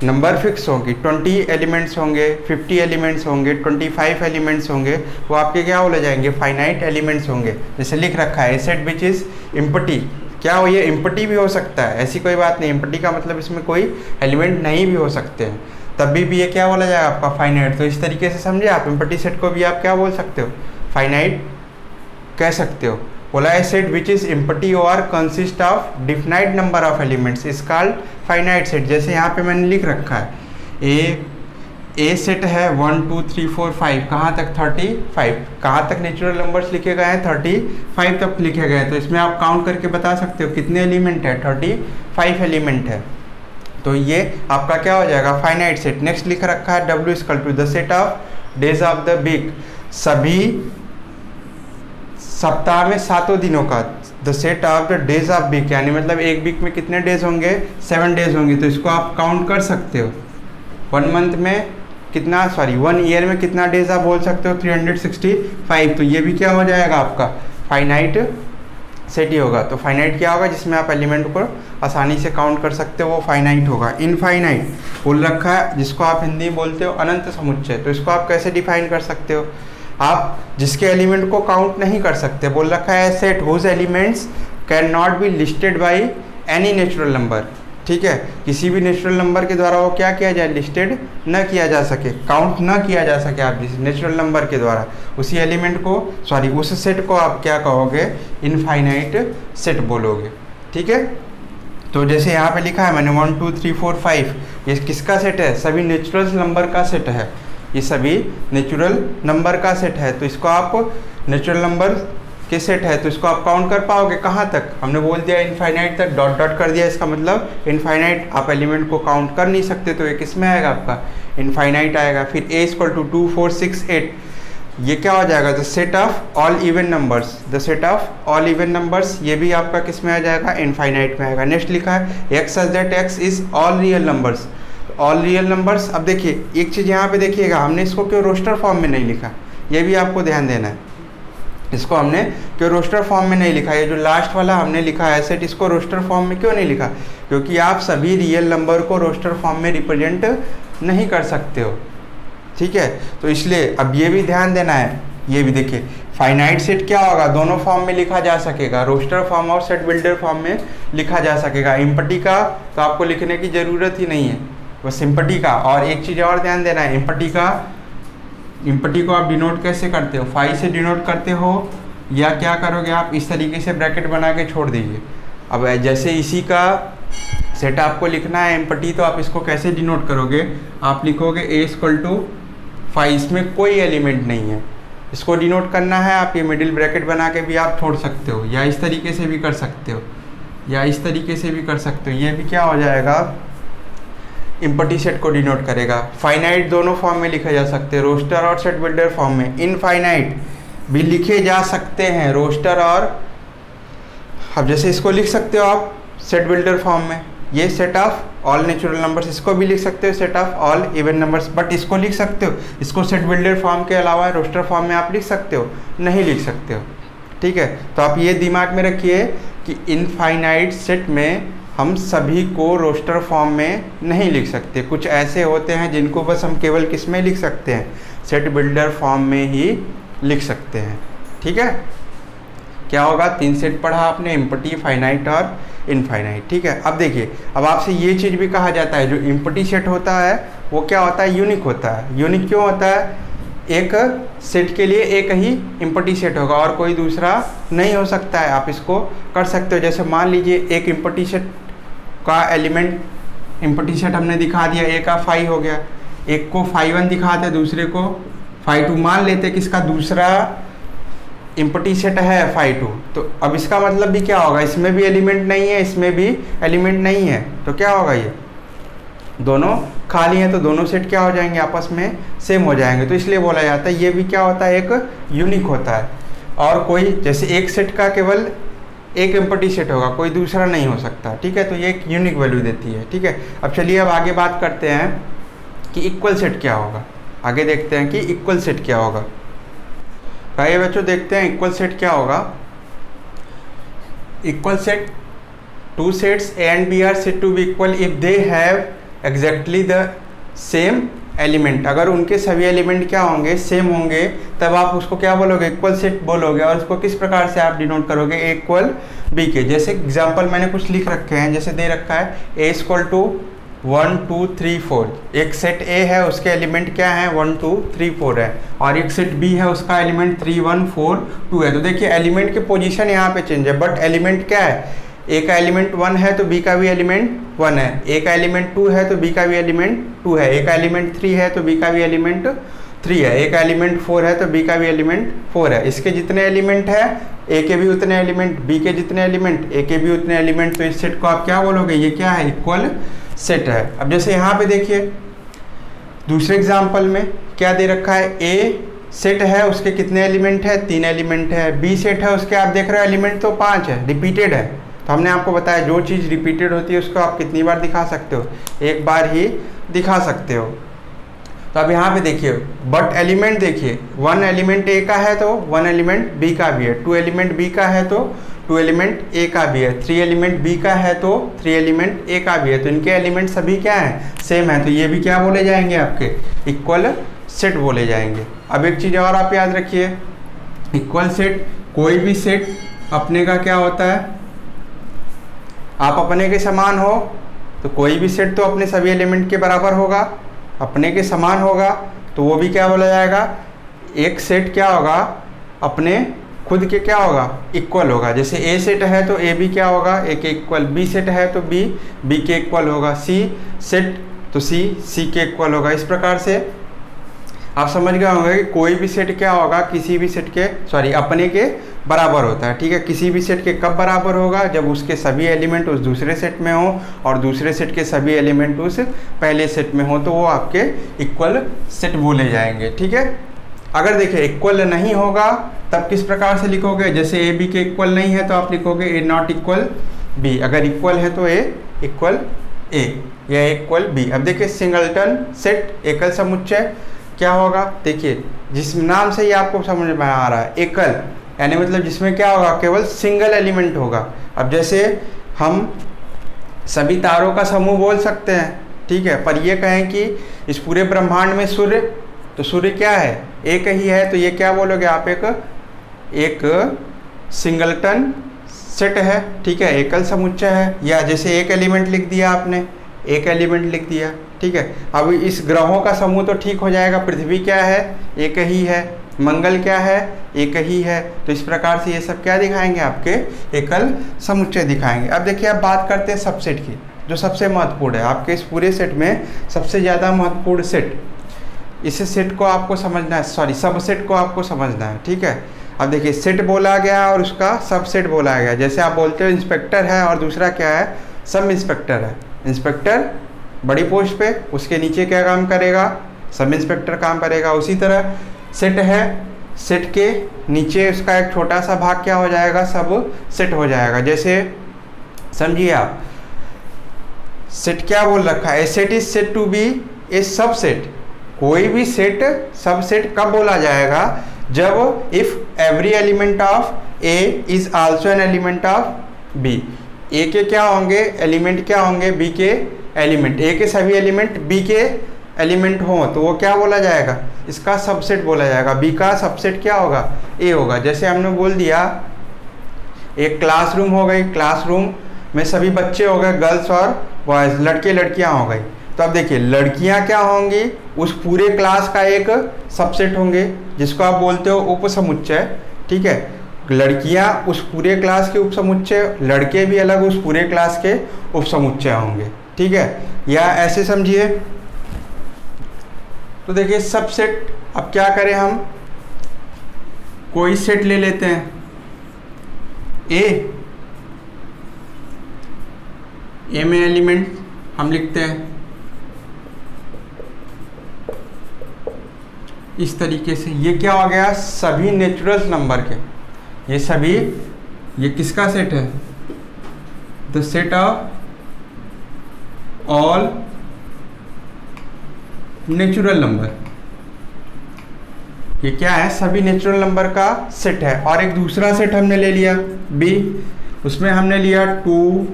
नंबर फिक्स होंगी, 20 एलिमेंट्स होंगे, 50 एलिमेंट्स होंगे, 25 एलिमेंट्स होंगे, वो आपके क्या बोले जाएंगे? फाइनाइट एलिमेंट्स होंगे। जैसे लिख रखा है सेट विच इज एम्प्टी। क्या हो? ये एम्प्टी भी हो सकता है, ऐसी कोई बात नहीं। एम्प्टी का मतलब इसमें कोई एलिमेंट नहीं भी हो सकते हैं, तब भी ये क्या बोला जाएगा? आपका फाइनाइट। तो इस तरीके से समझे आप, एम्प्टी सेट को भी आप क्या बोल सकते हो? फाइनाइट कह सकते हो। बोला है सेट विच इज एम्प्टी और consist of definite number of elements is called finite set. जैसे यहाँ पे मैंने लिख रखा है ए सेट है 1 2 3 4 5, कहाँ तक? 35। कहाँ तक नेचुरल नंबर्स लिखे गए हैं? 35 तक लिखे गए हैं। तो इसमें आप काउंट करके बता सकते हो कितने एलिमेंट है? 35 एलिमेंट है। तो ये आपका क्या हो जाएगा? Finite set. नेक्स्ट लिख रखा है W equal to the set of days of the week. सप्ताह में 7 दिनों का, the set of the days of week, यानी मतलब एक वीक में कितने डेज होंगे, 7 डेज होंगे। तो इसको आप काउंट कर सकते हो। 1 मंथ में कितना, 1 ईयर में कितना डेज आप बोल सकते हो, 365। तो ये भी क्या हो जाएगा आपका फाइनाइट सेट ही होगा। तो फाइनाइट क्या होगा, जिसमें आप एलिमेंट को आसानी से काउंट कर सकते हो, वो फाइनाइट होगा। इनफाइनाइट बोल रखा है, जिसको आप हिंदी में बोलते हो अनंत समुच्चय। तो इसको आप कैसे डिफाइन कर सकते हो, आप जिसके एलिमेंट को काउंट नहीं कर सकते, बोल रखा है set whose elements can not be listed by any natural number. ठीक है, किसी भी नेचुरल नंबर के द्वारा वो क्या किया जाए, लिस्टेड न किया जा सके, काउंट न किया जा सके। आप जिस नेचुरल नंबर के द्वारा उसी एलिमेंट को, उस सेट को आप क्या कहोगे, इनफाइनाइट सेट बोलोगे। ठीक है, तो जैसे यहाँ पे लिखा है मैंने 1 2 3 4 5, ये किसका सेट है, सभी नेचुरल नंबर का सेट है। ये सभी नेचुरल नंबर का सेट है। तो इसको आप नेचुरल नंबर के सेट है, तो इसको आप काउंट कर पाओगे कहाँ तक, हमने बोल दिया इनफाइनाइट तक, डॉट डॉट कर दिया। इसका मतलब इनफाइनाइट आप एलिमेंट को काउंट कर नहीं सकते। तो ये किस में आएगा, आपका इनफाइनाइट आएगा। फिर a = 2 4 6 8, ये क्या हो जाएगा, the set of all even numbers, the set of all even numbers, ये भी आपका किस में आ जाएगा, इनफाइनाइट में आएगा। नेक्स्ट लिखा है x such that x is all real numbers, all real numbers. अब देखिए एक चीज़ यहाँ पे देखिएगा, हमने इसको क्यों रोस्टर फॉर्म में नहीं लिखा, ये भी आपको ध्यान देना है। इसको हमने क्यों रोस्टर फॉर्म में नहीं लिखा, ये जो लास्ट वाला हमने लिखा है सेट, इसको रोस्टर फॉर्म में क्यों नहीं लिखा, क्योंकि आप सभी रियल नंबर को रोस्टर फॉर्म में रिप्रेजेंट नहीं कर सकते हो। ठीक है, तो इसलिए अब ये भी ध्यान देना है। ये भी देखिए फाइनाइट सेट क्या होगा, दोनों फॉर्म में लिखा जा सकेगा, रोस्टर फॉर्म और सेट बिल्डर फॉर्म में लिखा जा सकेगा। इम्पटी का तो आपको लिखने की ज़रूरत ही नहीं है, बस सिंपटी का। और एक चीज़ और ध्यान देना है, इम्पटी को आप डिनोट कैसे करते हो, 5 से डिनोट करते हो, या क्या करोगे आप, इस तरीके से ब्रैकेट बना के छोड़ दीजिए। अब जैसे इसी का सेट आपको लिखना है इम्पटी, तो आप इसको कैसे डिनोट करोगे, आप लिखोगे a = 5, इसमें कोई एलिमेंट नहीं है, इसको डिनोट करना है। आप ये मिडिल ब्रैकेट बना के भी आप छोड़ सकते हो, या इस तरीके से भी कर सकते हो, या इस तरीके से भी कर सकते हो। ये भी क्या हो जाएगा, इम्पटी सेट को डिनोट करेगा। फाइनाइट दोनों फॉर्म में लिखे जा सकते हैं, रोस्टर और सेट बिल्डर फॉर्म में। इनफाइनाइट भी लिखे जा सकते हैं, रोस्टर और, अब जैसे इसको लिख सकते हो आप सेट बिल्डर फॉर्म में, ये set of all natural numbers, इसको भी लिख सकते हो set of all even numbers. But इसको लिख सकते हो, इसको सेट बिल्डर फॉर्म के अलावा रोस्टर फॉर्म में आप लिख सकते हो, नहीं लिख सकते हो। ठीक है, तो आप ये दिमाग में रखिए कि इनफाइनाइट सेट में हम सभी को रोस्टर फॉर्म में नहीं लिख सकते। कुछ ऐसे होते हैं जिनको बस हम केवल किस में लिख सकते हैं, सेट बिल्डर फॉर्म में ही लिख सकते हैं। ठीक है, क्या होगा, 3 सेट पढ़ा आपने, इम्पटी, फाइनाइट और इनफाइनाइट। ठीक है, अब देखिए, अब आपसे ये चीज़ भी कहा जाता है, जो इम्पटी सेट होता है वो क्या होता है, यूनिक होता है। यूनिक क्यों होता है, एक सेट के लिए एक ही इम्पटी सेट होगा और कोई दूसरा नहीं हो सकता है। आप इसको कर सकते हो, जैसे मान लीजिए एक इम्पटी सेट का एलिमेंट, इम्पटी सेट हमने दिखा दिया, ए का 5 हो गया, एक को 5 दिखाते, दूसरे को 5 मान लेते कि इसका दूसरा इम्पटी सेट है 5 तो अब इसका मतलब भी क्या होगा, इसमें भी एलिमेंट नहीं है, इसमें भी एलिमेंट नहीं है, तो क्या होगा, ये दोनों खाली हैं, तो दोनों सेट क्या हो जाएंगे, आपस में सेम हो जाएंगे। तो इसलिए बोला जाता है ये भी क्या होता है, एक यूनिक होता है। और कोई जैसे एक सेट का केवल एक एम्पटी सेट होगा, कोई दूसरा नहीं हो सकता। ठीक है, तो ये एक यूनिक वैल्यू देती है। ठीक है, अब चलिए अब आगे बात करते हैं कि इक्वल सेट क्या होगा। आगे देखते हैं कि इक्वल सेट क्या होगा। भाई बच्चों देखते हैं इक्वल सेट क्या होगा। Equal set, 2 sets A and B are said to be equal if they have exactly the same element. अगर उनके सभी एलिमेंट क्या होंगे, सेम होंगे, तब आप उसको क्या बोलोगे, इक्वल सेट बोलोगे। और उसको किस प्रकार से आप डिनोट करोगे, A इक्वल B के। जैसे एग्जांपल मैंने कुछ लिख रखे हैं, जैसे दे रखा है A = 1 2 3 4। एक सेट A है, उसके एलिमेंट क्या है, 1 2 3 4 है, और एक सेट B है, उसका एलिमेंट 3 1 4 2 है। तो देखिए एलिमेंट की पोजीशन यहाँ पे चेंज है, बट एलिमेंट क्या है, A का एलिमेंट 1 है तो B का भी एलिमेंट 1 है, A का एलिमेंट 2 है तो B का भी एलिमेंट 2 है, A का एलिमेंट 3 है तो B का भी एलिमेंट 3 है, A का एलिमेंट 4 है तो B का भी एलिमेंट 4 है। इसके जितने एलिमेंट है A के भी उतने एलिमेंट, B के जितने एलिमेंट A के भी उतने एलिमेंट। तो इस सेट को आप क्या बोलोगे, ये क्या है, इक्वल सेट है। अब जैसे यहाँ पे देखिए दूसरे एग्जाम्पल में क्या दे रखा है, A सेट है उसके कितने एलिमेंट है, 3 एलिमेंट है। बी सेट है उसके आप देख रहे हो एलिमेंट तो 5 है, रिपीटेड है। तो हमने आपको बताया जो चीज़ रिपीटेड होती है उसको आप कितनी बार दिखा सकते हो, एक बार ही दिखा सकते हो। तो अब यहाँ पे देखिए बट एलिमेंट देखिए 1 एलिमेंट ए का है तो 1 एलिमेंट बी का भी है, 2 एलिमेंट बी का है तो 2 एलिमेंट ए का भी है, 3 एलिमेंट बी का है तो 3 एलिमेंट ए का भी है। तो इनके एलिमेंट सभी क्या हैं, सेम है। तो ये भी क्या बोले जाएंगे, आपके इक्वल सेट बोले जाएंगे। अब एक चीज़ और आप याद रखिए, इक्वल सेट, कोई भी सेट अपने का क्या होता है, आप अपने के समान हो तो कोई भी सेट तो अपने सभी एलिमेंट के बराबर होगा, अपने के समान होगा तो वो भी क्या बोला जाएगा, एक सेट क्या होगा, अपने खुद के क्या होगा, इक्वल होगा। जैसे ए सेट है तो ए भी क्या होगा, ए के इक्वल, बी सेट है तो बी बी के इक्वल होगा, सी सेट तो सी सी के इक्वल होगा। इस प्रकार से आप समझ गए होंगे कि कोई भी सेट क्या होगा, किसी भी सेट के अपने के बराबर होता है। ठीक है, किसी भी सेट के कब बराबर होगा, जब उसके सभी एलिमेंट उस दूसरे सेट में हो और दूसरे सेट के सभी एलिमेंट उस पहले सेट में हो, तो वो आपके इक्वल सेट बोले जाएंगे। ठीक है, अगर देखिए इक्वल नहीं होगा तब किस प्रकार से लिखोगे, जैसे ए बी के इक्वल नहीं है तो आप लिखोगे ए नॉट इक्वल बी, अगर इक्वल है तो ए इक्वल ए या इक्वल बी। अब देखिए सिंगलटन सेट, एकल समुच्चय क्या होगा, देखिए जिस नाम से ही आपको समझ में आ रहा है, एकल यानी मतलब जिसमें क्या होगा, केवल सिंगल एलिमेंट होगा। अब जैसे हम सभी तारों का समूह बोल सकते हैं, ठीक है, पर ये कहें कि इस पूरे ब्रह्मांड में सूर्य, तो सूर्य क्या है, एक ही है, तो ये क्या बोलोगे आप, एक सिंगलटन सेट है। ठीक है, एकल समुच्चय है। या जैसे एक एलिमेंट लिख दिया आपने, एक एलिमेंट लिख दिया, ठीक है। अब इस ग्रहों का समूह तो ठीक हो जाएगा, पृथ्वी क्या है, एक ही है, मंगल क्या है, एक ही है। तो इस प्रकार से ये सब क्या दिखाएंगे, आपके एकल समुच्चय दिखाएंगे। अब देखिए आप बात करते हैं सबसेट की, जो सबसे महत्वपूर्ण है आपके इस पूरे सेट में, सबसे ज़्यादा महत्वपूर्ण सेट। इस सेट को आपको समझना है, सॉरी सबसेट को आपको समझना है। ठीक है, अब देखिए सेट बोला गया और उसका सबसेट बोला गया। जैसे आप बोलते हो इंस्पेक्टर है और दूसरा क्या है, सब इंस्पेक्टर है। इंस्पेक्टर बड़ी पोस्ट पे, उसके नीचे क्या काम करेगा, सब इंस्पेक्टर काम करेगा। उसी तरह सेट है, सेट के नीचे उसका एक छोटा सा भाग क्या हो जाएगा, सब सेट हो जाएगा। जैसे समझिए आप, सेट क्या बोल रखा है, a set is set to be a subset. कोई भी सेट सबसेट कब बोला जाएगा, जब if every element of A is also an element of B. A के क्या होंगे एलिमेंट, क्या होंगे बी के एलिमेंट, ए के सभी एलिमेंट बी के एलिमेंट हो, तो वो क्या बोला जाएगा, इसका सबसेट बोला जाएगा। बी का सबसेट क्या होगा, ए होगा। जैसे हमने बोल दिया एक क्लासरूम हो गई, क्लासरूम में सभी बच्चे हो गए, गर्ल्स और बॉयज़, लड़के लड़कियां हो गई। तो अब देखिए लड़कियां क्या होंगी, उस पूरे क्लास का एक सबसेट होंगे, जिसको आप बोलते हो उपसमुच्चय। ठीक है, लड़कियां उस पूरे क्लास के उपसमुच्चय, लड़के भी अलग उस पूरे क्लास के उपसमुच्चय होंगे। ठीक है, या ऐसे समझिए। तो देखिए सबसेट, अब क्या करें हम, कोई सेट ले लेते हैं, ए में एलिमेंट हम लिखते हैं इस तरीके से। ये क्या हो गया, सभी नेचुरल नंबर के, ये सभी, ये किसका सेट है, the set of all natural number. ये क्या है, सभी नेचुरल नंबर का सेट है। और एक दूसरा सेट हमने ले लिया बी, उसमें हमने लिया 2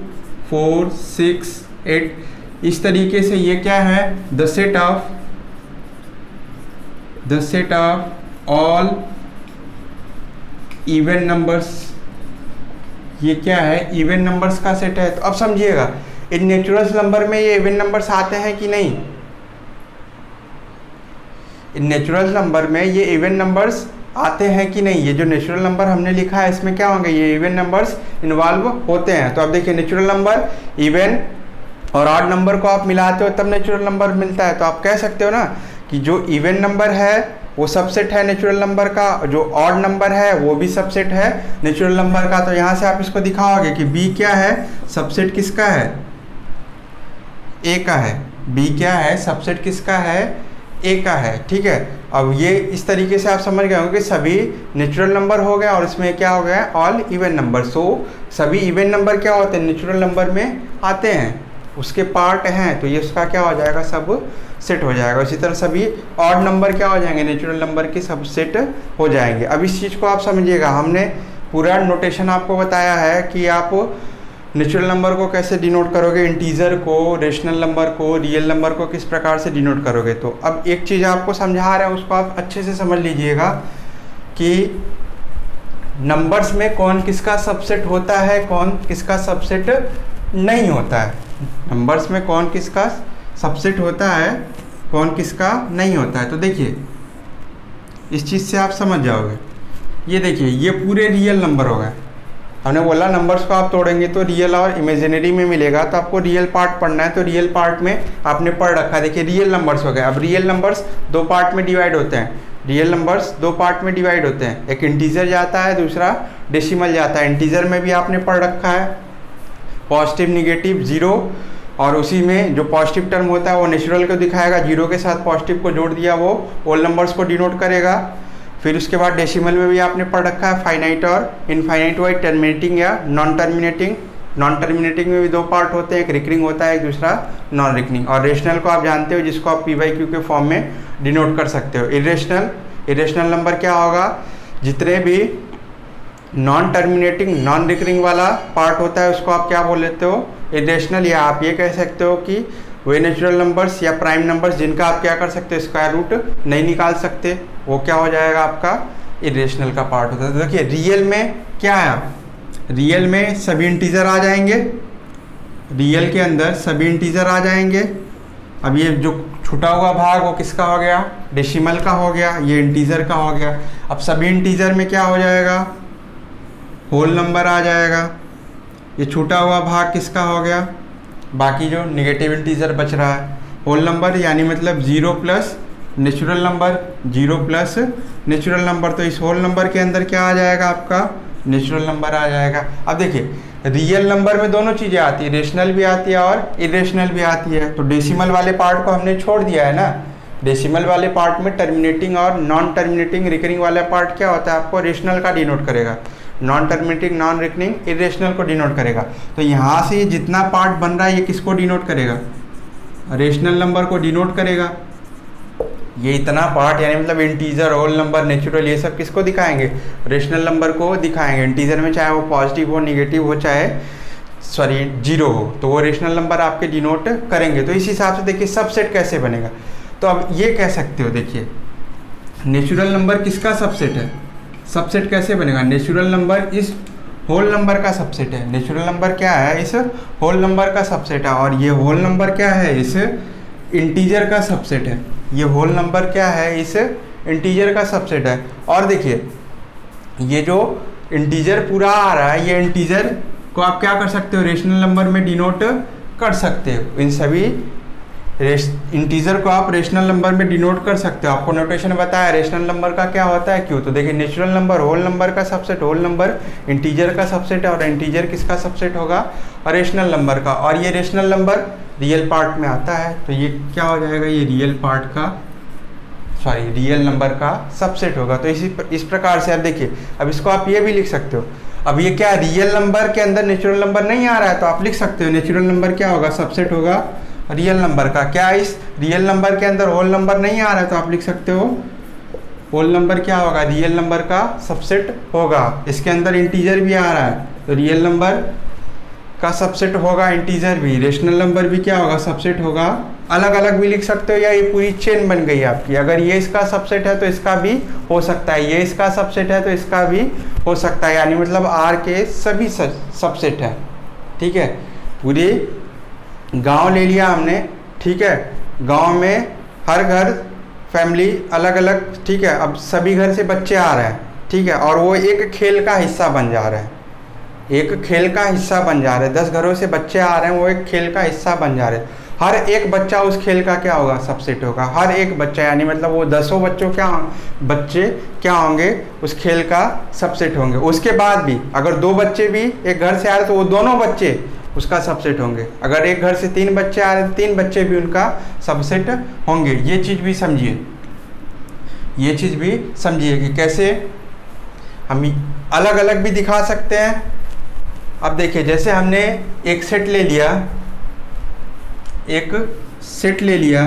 4 6 8। इस तरीके से ये क्या है, the set of all even numbers. ये क्या है, इवन नंबर्स का सेट है। तो अब समझिएगा इन नेचुरल नंबर में ये इवन नंबर्स आते हैं कि नहीं, इन नेचुरल नंबर में ये इवन नंबर्स आते हैं कि नहीं। ये जो नेचुरल नंबर हमने लिखा है इसमें क्या होंगे, ये इवन नंबर्स इन्वॉल्व होते हैं। तो अब देखिए नेचुरल नंबर, इवन और ऑड नंबर को आप मिलाते हो तब नेचुरल नंबर मिलता है। तो आप कह सकते हो ना कि जो इवन नंबर है वो सबसेट है नेचुरल नंबर का, जो ऑड नंबर है वो भी सबसेट है नेचुरल नंबर का। तो यहाँ से आप इसको दिखाओगे कि बी क्या है, सबसेट किसका है, ए का है। बी क्या है, सबसेट किसका है, ए का है, ठीक है। अब ये इस तरीके से आप समझ गए होंगे कि सभी नेचुरल नंबर हो गया और इसमें क्या हो गया, ऑल इवन नंबर। सो सभी इवन नंबर क्या होते हैं, नेचुरल नंबर में आते हैं, उसके पार्ट हैं, तो ये उसका क्या हो जाएगा, सब सेट हो जाएगा। इसी तरह सभी ऑड नंबर क्या हो जाएंगे, नेचुरल नंबर के सब सेट हो जाएंगे। अब इस चीज़ को आप समझिएगा, हमने पूरा नोटेशन आपको बताया है कि आप नेचुरल नंबर को कैसे डिनोट करोगे, इंटीजर को, रेशनल नंबर को, रियल नंबर को किस प्रकार से डिनोट करोगे। तो अब एक चीज़ आपको समझा रहे हैं, उसको आप अच्छे से समझ लीजिएगा कि नंबर्स में कौन किसका सबसेट होता है, कौन किसका सबसेट नहीं होता है। नंबर्स में कौन किसका सबसेट होता है, कौन किसका नहीं होता है। तो देखिए इस चीज़ से आप समझ जाओगे। ये देखिए ये पूरे रियल नंबर हो गए। हमने बोला नंबर्स को आप तोड़ेंगे तो रियल और इमेजिनरी में मिलेगा, तो आपको रियल पार्ट पढ़ना है। तो रियल पार्ट में आपने पढ़ रखा है, देखिए रियल नंबर्स हो गए। अब रियल नंबर्स दो पार्ट में डिवाइड होते हैं, रियल नंबर्स दो पार्ट में डिवाइड होते हैं, एक इंटीजर जाता है, दूसरा डेसिमल जाता है। इंटीजर में भी आपने पढ़ रखा है पॉजिटिव, निगेटिव, जीरो, और उसी में जो पॉजिटिव टर्म होता है वो नेचुरल को दिखाएगा, जीरो के साथ पॉजिटिव को जोड़ दिया वो होल नंबर्स को डिनोट करेगा। फिर उसके बाद डेसिमल में भी आपने पढ़ रखा है फाइनाइट और इनफाइनाइट वाइज, टर्मिनेटिंग या नॉन टर्मिनेटिंग। नॉन टर्मिनेटिंग में भी दो पार्ट होते हैं, एक रिकरिंग होता है, एक दूसरा नॉन रिकरिंग। और रेशनल को आप जानते हो, जिसको आप पी/क्यू के फॉर्म में डिनोट कर सकते हो। इरेशनल नंबर क्या होगा, जितने भी नॉन टर्मिनेटिंग नॉन रिकरिंग वाला पार्ट होता है उसको आप क्या बोल लेते हो, इरेशनल। या आप ये कह सकते हो कि वे नेचुरल नंबर्स या प्राइम नंबर्स जिनका आप क्या कर सकते हो, स्क्वायर रूट नहीं निकाल सकते, वो क्या हो जाएगा, आपका इरेशनल का पार्ट होता है। तो देखिए रियल में क्या है, रियल में सभी इंटीजर आ जाएंगे, रियल के अंदर सभी इंटीजर आ जाएंगे। अब ये जो छूटा हुआ भाग वो किसका हो गया, डेसिमल का हो गया, ये इंटीजर का हो गया। अब सभी इंटीजर में क्या हो जाएगा, होल नंबर आ जाएगा। ये छूटा हुआ भाग किसका हो गया, बाकी जो नेगेटिव इंटीजर बच रहा है, होल नंबर, यानी मतलब zero plus natural number, zero plus natural number. तो इस होल नंबर के अंदर क्या आ जाएगा, आपका नेचुरल नंबर आ जाएगा। अब देखिए रियल नंबर में दोनों चीज़ें आती है, रेशनल भी आती है और इरेशनल भी आती है। तो डेसिमल वाले पार्ट को हमने छोड़ दिया है ना, डेसिमल वाले पार्ट में टर्मिनेटिंग और नॉन टर्मिनेटिंग रिकरिंग वाला पार्ट क्या होता है, आपको रेशनल का डिनोट करेगा, non terminating non recurring irrational को डिनोट करेगा। तो यहाँ से जितना पार्ट बन रहा है ये किसको डिनोट करेगा, रेशनल नंबर को डिनोट करेगा। ये इतना पार्ट यानी मतलब इंटीजर, होल नंबर, नेचुरल, ये सब किसको दिखाएंगे, रेशनल नंबर को दिखाएंगे। इंटीजर में चाहे वो पॉजिटिव हो, नेगेटिव हो, चाहे जीरो हो, तो वो रेशनल नंबर आपके डिनोट करेंगे। तो इस हिसाब से देखिए सबसेट कैसे बनेगा। तो अब ये कह सकते हो, देखिए नेचुरल नंबर किसका सबसेट है, सबसेट कैसे बनेगा, नेचुरल नंबर इस होल नंबर का सबसेट है। नेचुरल नंबर क्या है, इस होल नंबर का सबसेट है, और ये होल नंबर क्या है, इस इंटीजर का सबसेट है। ये होल नंबर क्या है, इस इंटीजर का सबसेट है। और देखिए ये जो इंटीजर पूरा आ रहा है, ये इंटीजर को आप क्या कर सकते हो, रेशनल नंबर में डिनोट कर सकते हो। इन सभी इंटीजर को आप रेशनल नंबर में डिनोट कर सकते हो। आपको नोटेशन बताया रेशनल नंबर का क्या होता है, क्यों। तो देखिए नेचुरल नंबर होल नंबर का सबसेट, होल नंबर इंटीजर का सबसेट है, और इंटीजर किसका सबसेट होगा, रेशनल नंबर का। और ये रेशनल नंबर रियल पार्ट में आता है, तो ये क्या हो जाएगा, ये रियल पार्ट का, रियल नंबर का सबसेट होगा। तो इस प्रकार से आप देखिए, अब इसको आप ये भी लिख सकते हो। अब ये क्या, रियल नंबर के अंदर नेचुरल नंबर नहीं आ रहा है, तो आप लिख सकते हो नेचुरल नंबर क्या होगा, सबसेट होगा रियल नंबर का। क्या इस रियल नंबर के अंदर होल नंबर नहीं आ रहा है, तो आप लिख सकते हो होल नंबर क्या होगा, रियल नंबर का सबसेट होगा। इसके अंदर इंटीजर भी आ रहा है, तो रियल नंबर का सबसेट होगा इंटीजर भी, रेशनल नंबर भी क्या होगा, सबसेट होगा। अलग अलग भी लिख सकते हो, या ये पूरी चेन बन गई आपकी। अगर ये इसका सबसेट है तो इसका भी हो सकता है, ये इसका सबसेट है तो इसका भी हो सकता है, यानी मतलब आर के सभी सबसेट है। ठीक है, पूरी गांव ले लिया हमने, ठीक है, गांव में हर घर फैमिली अलग अलग, ठीक है। अब सभी घर से बच्चे आ रहे हैं, ठीक है, और वो एक खेल का हिस्सा बन जा रहे हैं, एक खेल का हिस्सा बन जा रहे हैं। 10 घरों से बच्चे आ रहे हैं, वो एक खेल का हिस्सा बन जा रहे हैं। हर एक बच्चा उस खेल का क्या होगा, सबसेट होगा। हर एक बच्चा, यानी मतलब वो 10 बच्चों बच्चे क्या होंगे, उस खेल का सबसेट होंगे। उसके बाद भी अगर 2 बच्चे भी एक घर से आ रहे तो वो दोनों बच्चे उसका सबसेट होंगे। अगर एक घर से 3 बच्चे आ रहे हैं, 3 बच्चे भी उनका सबसेट होंगे। ये चीज़ भी समझिए, ये चीज़ भी समझिए कि कैसे हम अलग अलग भी दिखा सकते हैं। अब देखिए, जैसे हमने एक सेट ले लिया, एक सेट ले लिया,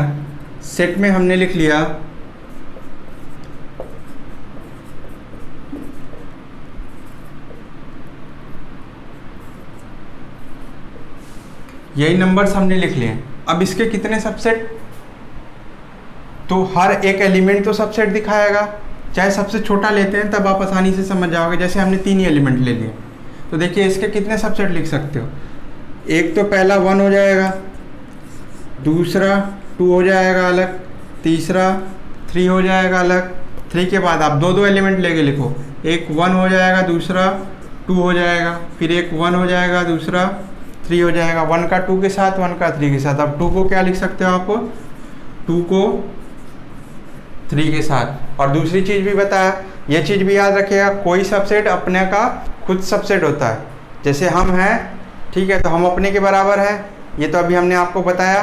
सेट में हमने लिख लिया यही नंबर्स हमने लिख लिए। अब इसके कितने सबसेट, तो हर एक एलिमेंट तो सबसेट दिखाएगा। चाहे सबसे छोटा लेते हैं तब आप आसानी से समझ जाओगे। जैसे हमने 3 ही एलिमेंट ले लिए, तो देखिए इसके कितने सबसेट लिख सकते हो। एक तो पहला 1 हो जाएगा, दूसरा 2 हो जाएगा अलग, तीसरा 3 हो जाएगा अलग। 3 के बाद आप 2 एलिमेंट लेके लिखो, एक 1 हो जाएगा, दूसरा 2 हो जाएगा, फिर एक 1 हो जाएगा, दूसरा 3 हो जाएगा। 1 का 2 के साथ, 1 का 3 के साथ। अब 2 को क्या लिख सकते हो आप, 2 को 3 के साथ। और दूसरी चीज़ भी बताया, ये चीज़ भी याद रखिएगा, कोई सबसेट अपने का खुद सबसेट होता है। जैसे हम हैं, ठीक है, तो हम अपने के बराबर हैं, ये तो अभी हमने आपको बताया।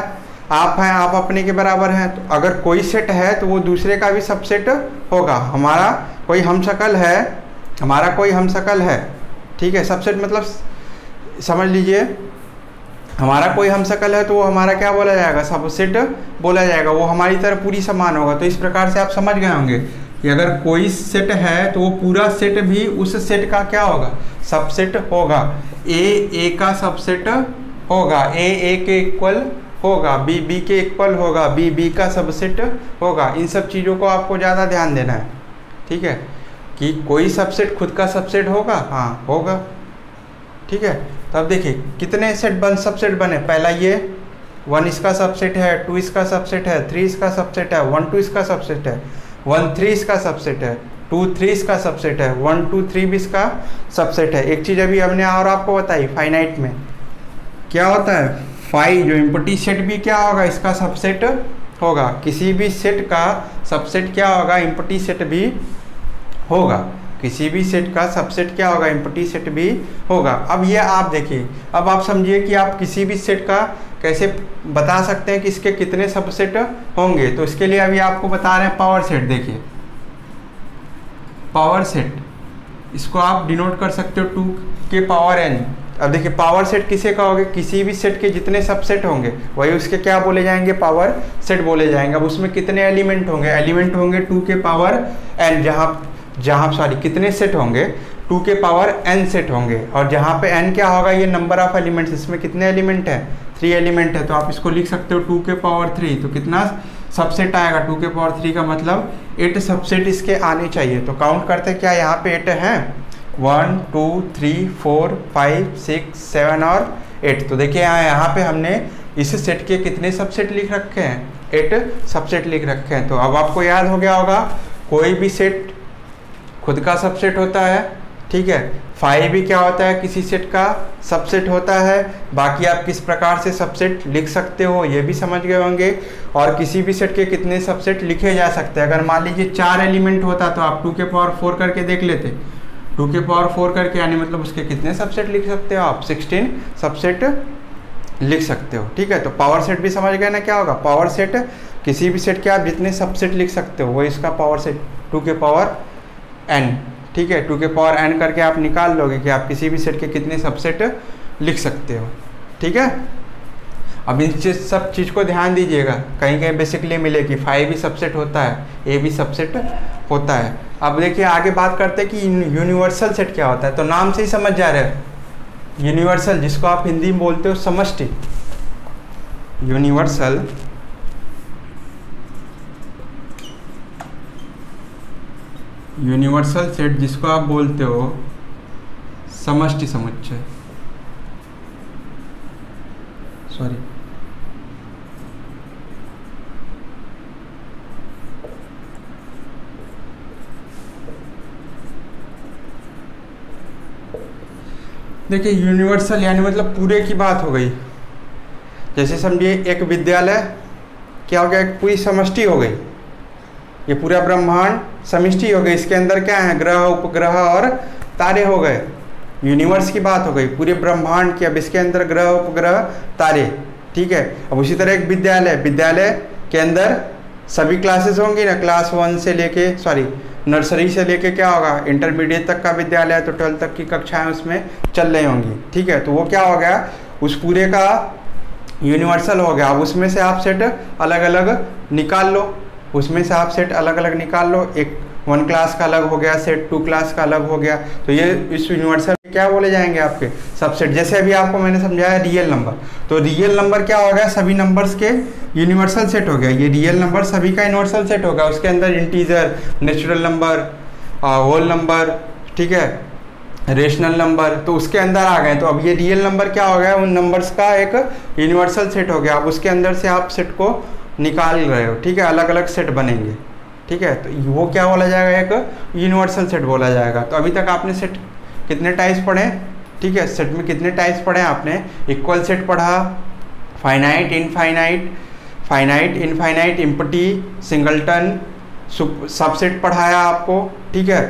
आप हैं, आप अपने के बराबर हैं, तो अगर कोई सेट है तो वो दूसरे का भी सबसेट होगा। हमारा कोई हमशक्ल है, हमारा कोई हमशक्ल है, ठीक है। सबसेट मतलब समझ लीजिए, हमारा कोई हमशक्ल है तो वो हमारा क्या बोला जाएगा, सबसेट बोला जाएगा। वो हमारी तरह पूरी समान होगा। तो इस प्रकार से आप समझ गए होंगे कि अगर कोई सेट है तो वो पूरा सेट भी उस सेट का क्या होगा, सबसेट होगा। ए का सबसेट होगा, ए के इक्वल होगा, बी के इक्वल होगा, बी का सबसेट होगा। इन सब चीज़ों को आपको ज़्यादा ध्यान देना है, ठीक है, कि कोई सबसेट खुद का सबसेट होगा, हाँ होगा, ठीक है। तो अब देखिए कितने सबसेट बने। पहला ये 1 इसका सबसेट है, 2 इसका सबसेट है, 3 इसका सबसेट है, 1 2 इसका सबसेट है, 1 3 इसका सबसेट है, 2 3 इसका सबसेट है, 1 2 3 भी इसका सबसेट है। एक चीज़ अभी हमने और आपको बताई, फाइनाइट में क्या होता है, फाई जो एम्प्टी सेट भी क्या होगा, इसका सबसेट होगा। किसी भी सेट का सबसेट क्या होगा, एम्प्टी सेट भी होगा। किसी भी सेट का सबसेट क्या होगा, एम्प्टी सेट भी होगा। अब ये आप देखिए, अब आप समझिए कि आप किसी भी सेट का कैसे बता सकते हैं कि इसके कितने सबसेट होंगे। तो इसके लिए अभी आपको बता रहे हैं पावर सेट। देखिए पावर सेट, इसको आप डिनोट कर सकते हो 2 के पावर n। अब देखिए पावर सेट किसे कहोगे, किसी भी सेट के जितने सबसेट होंगे वही उसके क्या बोले जाएंगे, पावर सेट बोले जाएंगे। अब उसमें कितने एलिमेंट होंगे, एलिमेंट होंगे 2 के पावर n, जहाँ सॉरी कितने सेट होंगे, 2 के पावर n सेट होंगे। और जहाँ पे n क्या होगा, ये नंबर ऑफ एलिमेंट्स, इसमें कितने एलिमेंट हैं, 3 एलिमेंट है। तो आप इसको लिख सकते हो 2 के पावर 3। तो कितना सबसेट आएगा, 2 के पावर 3 का मतलब 8 सबसेट इसके आने चाहिए। तो काउंट करते क्या, यहाँ पे 8 हैं, 1 2 3 4 5 6 7 और 8। तो देखिए यहाँ पे हमने इस सेट के कितने सबसेट लिख रखे हैं, 8 सबसेट लिख रखे हैं। तो अब आपको याद हो गया होगा, कोई भी सेट खुद का सबसेट होता है, ठीक है। फाई भी क्या होता है, किसी सेट का सबसेट होता है। बाकी आप किस प्रकार से सबसेट लिख सकते हो ये भी समझ गए होंगे। और किसी भी सेट के कितने सबसेट लिखे जा सकते हैं। अगर मान लीजिए 4 एलिमेंट होता तो आप 2 के पावर 4 करके देख लेते। 2 के पावर 4 करके यानी मतलब उसके कितने सबसेट लिख सकते हो आप, 16 सबसेट लिख सकते हो, ठीक है। तो पावर सेट भी समझ गए ना क्या होगा, पावर सेट किसी भी सेट के आप जितने सबसेट लिख सकते हो वो इसका पावर सेट 2 के पावर n, ठीक है। 2 के पावर n करके आप निकाल लोगे कि आप किसी भी सेट के कितने सबसेट लिख सकते हो, ठीक है। अब इन सब चीज़ को ध्यान दीजिएगा, कहीं कहीं बेसिकली मिले कि 5 भी सबसेट होता है, a भी सबसेट होता है। अब देखिए आगे बात करते हैं कि यूनिवर्सल सेट क्या होता है। तो नाम से ही समझ जा रहे हैं, यूनिवर्सल जिसको आप हिंदी में बोलते हो समष्टि, यूनिवर्सल यूनिवर्सल सेट जिसको आप बोलते हो समष्टि समुच्चय, सॉरी देखिए यूनिवर्सल यानी मतलब पूरे की बात हो गई। जैसे समझिए एक विद्यालय क्या हो गया, एक पूरी समष्टि हो गई, ये पूरा ब्रह्मांड समष्टि हो गई। इसके अंदर क्या है, ग्रह उपग्रह और तारे हो गए, यूनिवर्स की बात हो गई, पूरे ब्रह्मांड की। अब इसके अंदर ग्रह उपग्रह तारे, ठीक है। अब उसी तरह एक विद्यालय, विद्यालय के अंदर सभी क्लासेस होंगी ना, क्लास 1 से लेके नर्सरी से लेके क्या होगा इंटरमीडिएट तक का विद्यालय, तो 12 तक की कक्षाएं उसमें चल रही होंगी, ठीक है। तो वो क्या हो गया, उस पूरे का यूनिवर्सल हो गया। अब उसमें से आप सेट अलग अलग निकाल लो, उसमें से आप सेट अलग अलग निकाल लो। एक 1 क्लास का अलग हो गया सेट, 2 क्लास का अलग हो गया, तो ये इस यूनिवर्सल क्या बोले जाएंगे आपके सबसेट। जैसे अभी आपको मैंने समझाया रियल नंबर, तो रियल नंबर क्या हो गया, सभी नंबर्स के यूनिवर्सल सेट हो गया। ये रियल नंबर सभी का यूनिवर्सल सेट होगा, उसके अंदर integer, natural number, whole number, ठीक है, रेशनल नंबर, तो उसके अंदर आ गए। तो अब ये रियल नंबर क्या हो गया, उन नंबर्स का एक यूनिवर्सल सेट हो गया। अब उसके अंदर से आप सेट को निकाल रहे हो, ठीक है, अलग अलग सेट बनेंगे, ठीक है। तो वो क्या बोला जाएगा, एक यूनिवर्सल सेट बोला जाएगा। तो अभी तक आपने सेट कितने टाइप्स पढ़े, ठीक है, सेट में कितने टाइप्स पढ़े आपने, इक्वल सेट पढ़ा, finite, infinite, finite, infinite, empty, singleton, subset पढ़ाया आपको, ठीक है।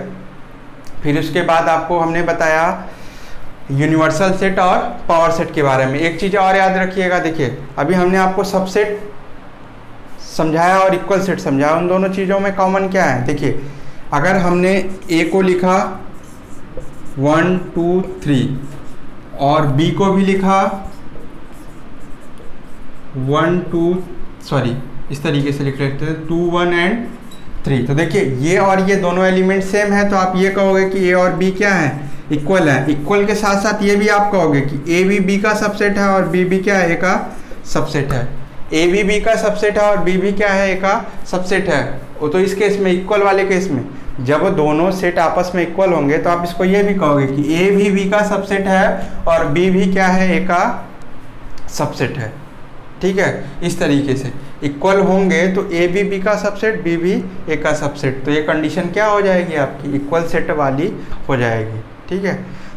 फिर उसके बाद आपको हमने बताया यूनिवर्सल सेट और पावर सेट के बारे में। एक चीज़ और याद रखिएगा, देखिए अभी हमने आपको सबसेट समझाया और इक्वल सेट समझाया, उन दोनों चीज़ों में कॉमन क्या है। देखिए अगर हमने ए को लिखा 1 2 3 और बी को भी लिखा 1 2 इस तरीके से लिख लेते हैं 2 1 एंड 3, तो देखिए ये और ये दोनों एलिमेंट सेम है, तो आप ये कहोगे कि ए और बी क्या है, इक्वल है। इक्वल के साथ साथ ये भी आप कहोगे कि ए भी बी का सबसेट है और बी भी क्या है, ए का सबसेट है। ए भी बी का सबसेट है और बी भी क्या है, ए का सबसेट है। वो तो इस केस में, इक्वल वाले केस में, जब दोनों सेट आपस में इक्वल होंगे तो आप इसको ये भी कहोगे कि ए भी बी का सबसेट है और बी भी क्या है, ए का सबसेट है, ठीक है। इस तरीके से इक्वल होंगे तो ए भी बी का सबसेट, बी भी ए का सबसेट, तो ये कंडीशन क्या हो जाएगी आपकी, इक्वल सेट वाली हो जाएगी, ठीक है।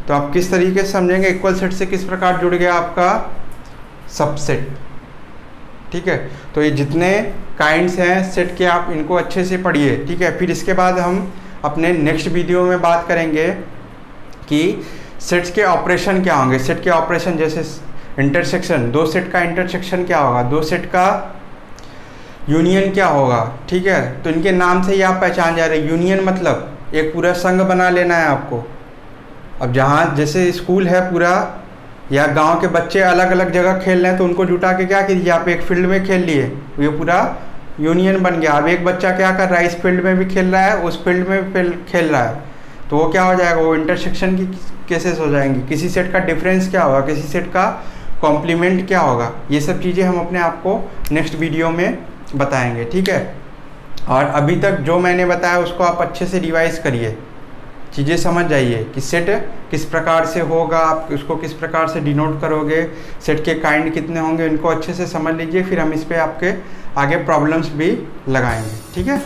तो आप किस तरीके से समझेंगे, इक्वल सेट से किस प्रकार जुड़ गया आपका सबसेट, ठीक है। तो ये जितने काइंड्स हैं सेट के, आप इनको अच्छे से पढ़िए, ठीक है। फिर इसके बाद हम अपने नेक्स्ट वीडियो में बात करेंगे कि सेट्स के ऑपरेशन क्या होंगे। सेट के ऑपरेशन जैसे इंटरसेक्शन, दो सेट का इंटरसेक्शन क्या होगा, दो सेट का यूनियन क्या होगा, ठीक है। तो इनके नाम से ही आप पहचान जा रहे हैं। यूनियन मतलब एक पूरा संघ बना लेना है आपको। अब जहाँ जैसे स्कूल है पूरा, या गांव के बच्चे अलग अलग जगह खेल रहे हैं, तो उनको जुटा के क्या कीजिए, आप एक फील्ड में खेल लिए, ये पूरा यूनियन बन गया। अब एक बच्चा क्या कर रहा है, इस फील्ड में भी खेल रहा है, उस फील्ड में भी खेल रहा है, तो वो क्या हो जाएगा, वो इंटरसेक्शन की केसेस हो जाएंगी। किसी सेट का डिफरेंस क्या होगा, किसी सेट का कॉम्प्लीमेंट क्या होगा, ये सब चीज़ें हम अपने आप को नेक्स्ट वीडियो में बताएंगे, ठीक है। और अभी तक जो मैंने बताया उसको आप अच्छे से रिवाइज करिए, चीज़ें समझ जाइए कि सेट किस प्रकार से होगा, आप उसको किस प्रकार से डिनोट करोगे, सेट के काइंड कितने होंगे, इनको अच्छे से समझ लीजिए। फिर हम इस पर आपके आगे प्रॉब्लम्स भी लगाएंगे, ठीक है।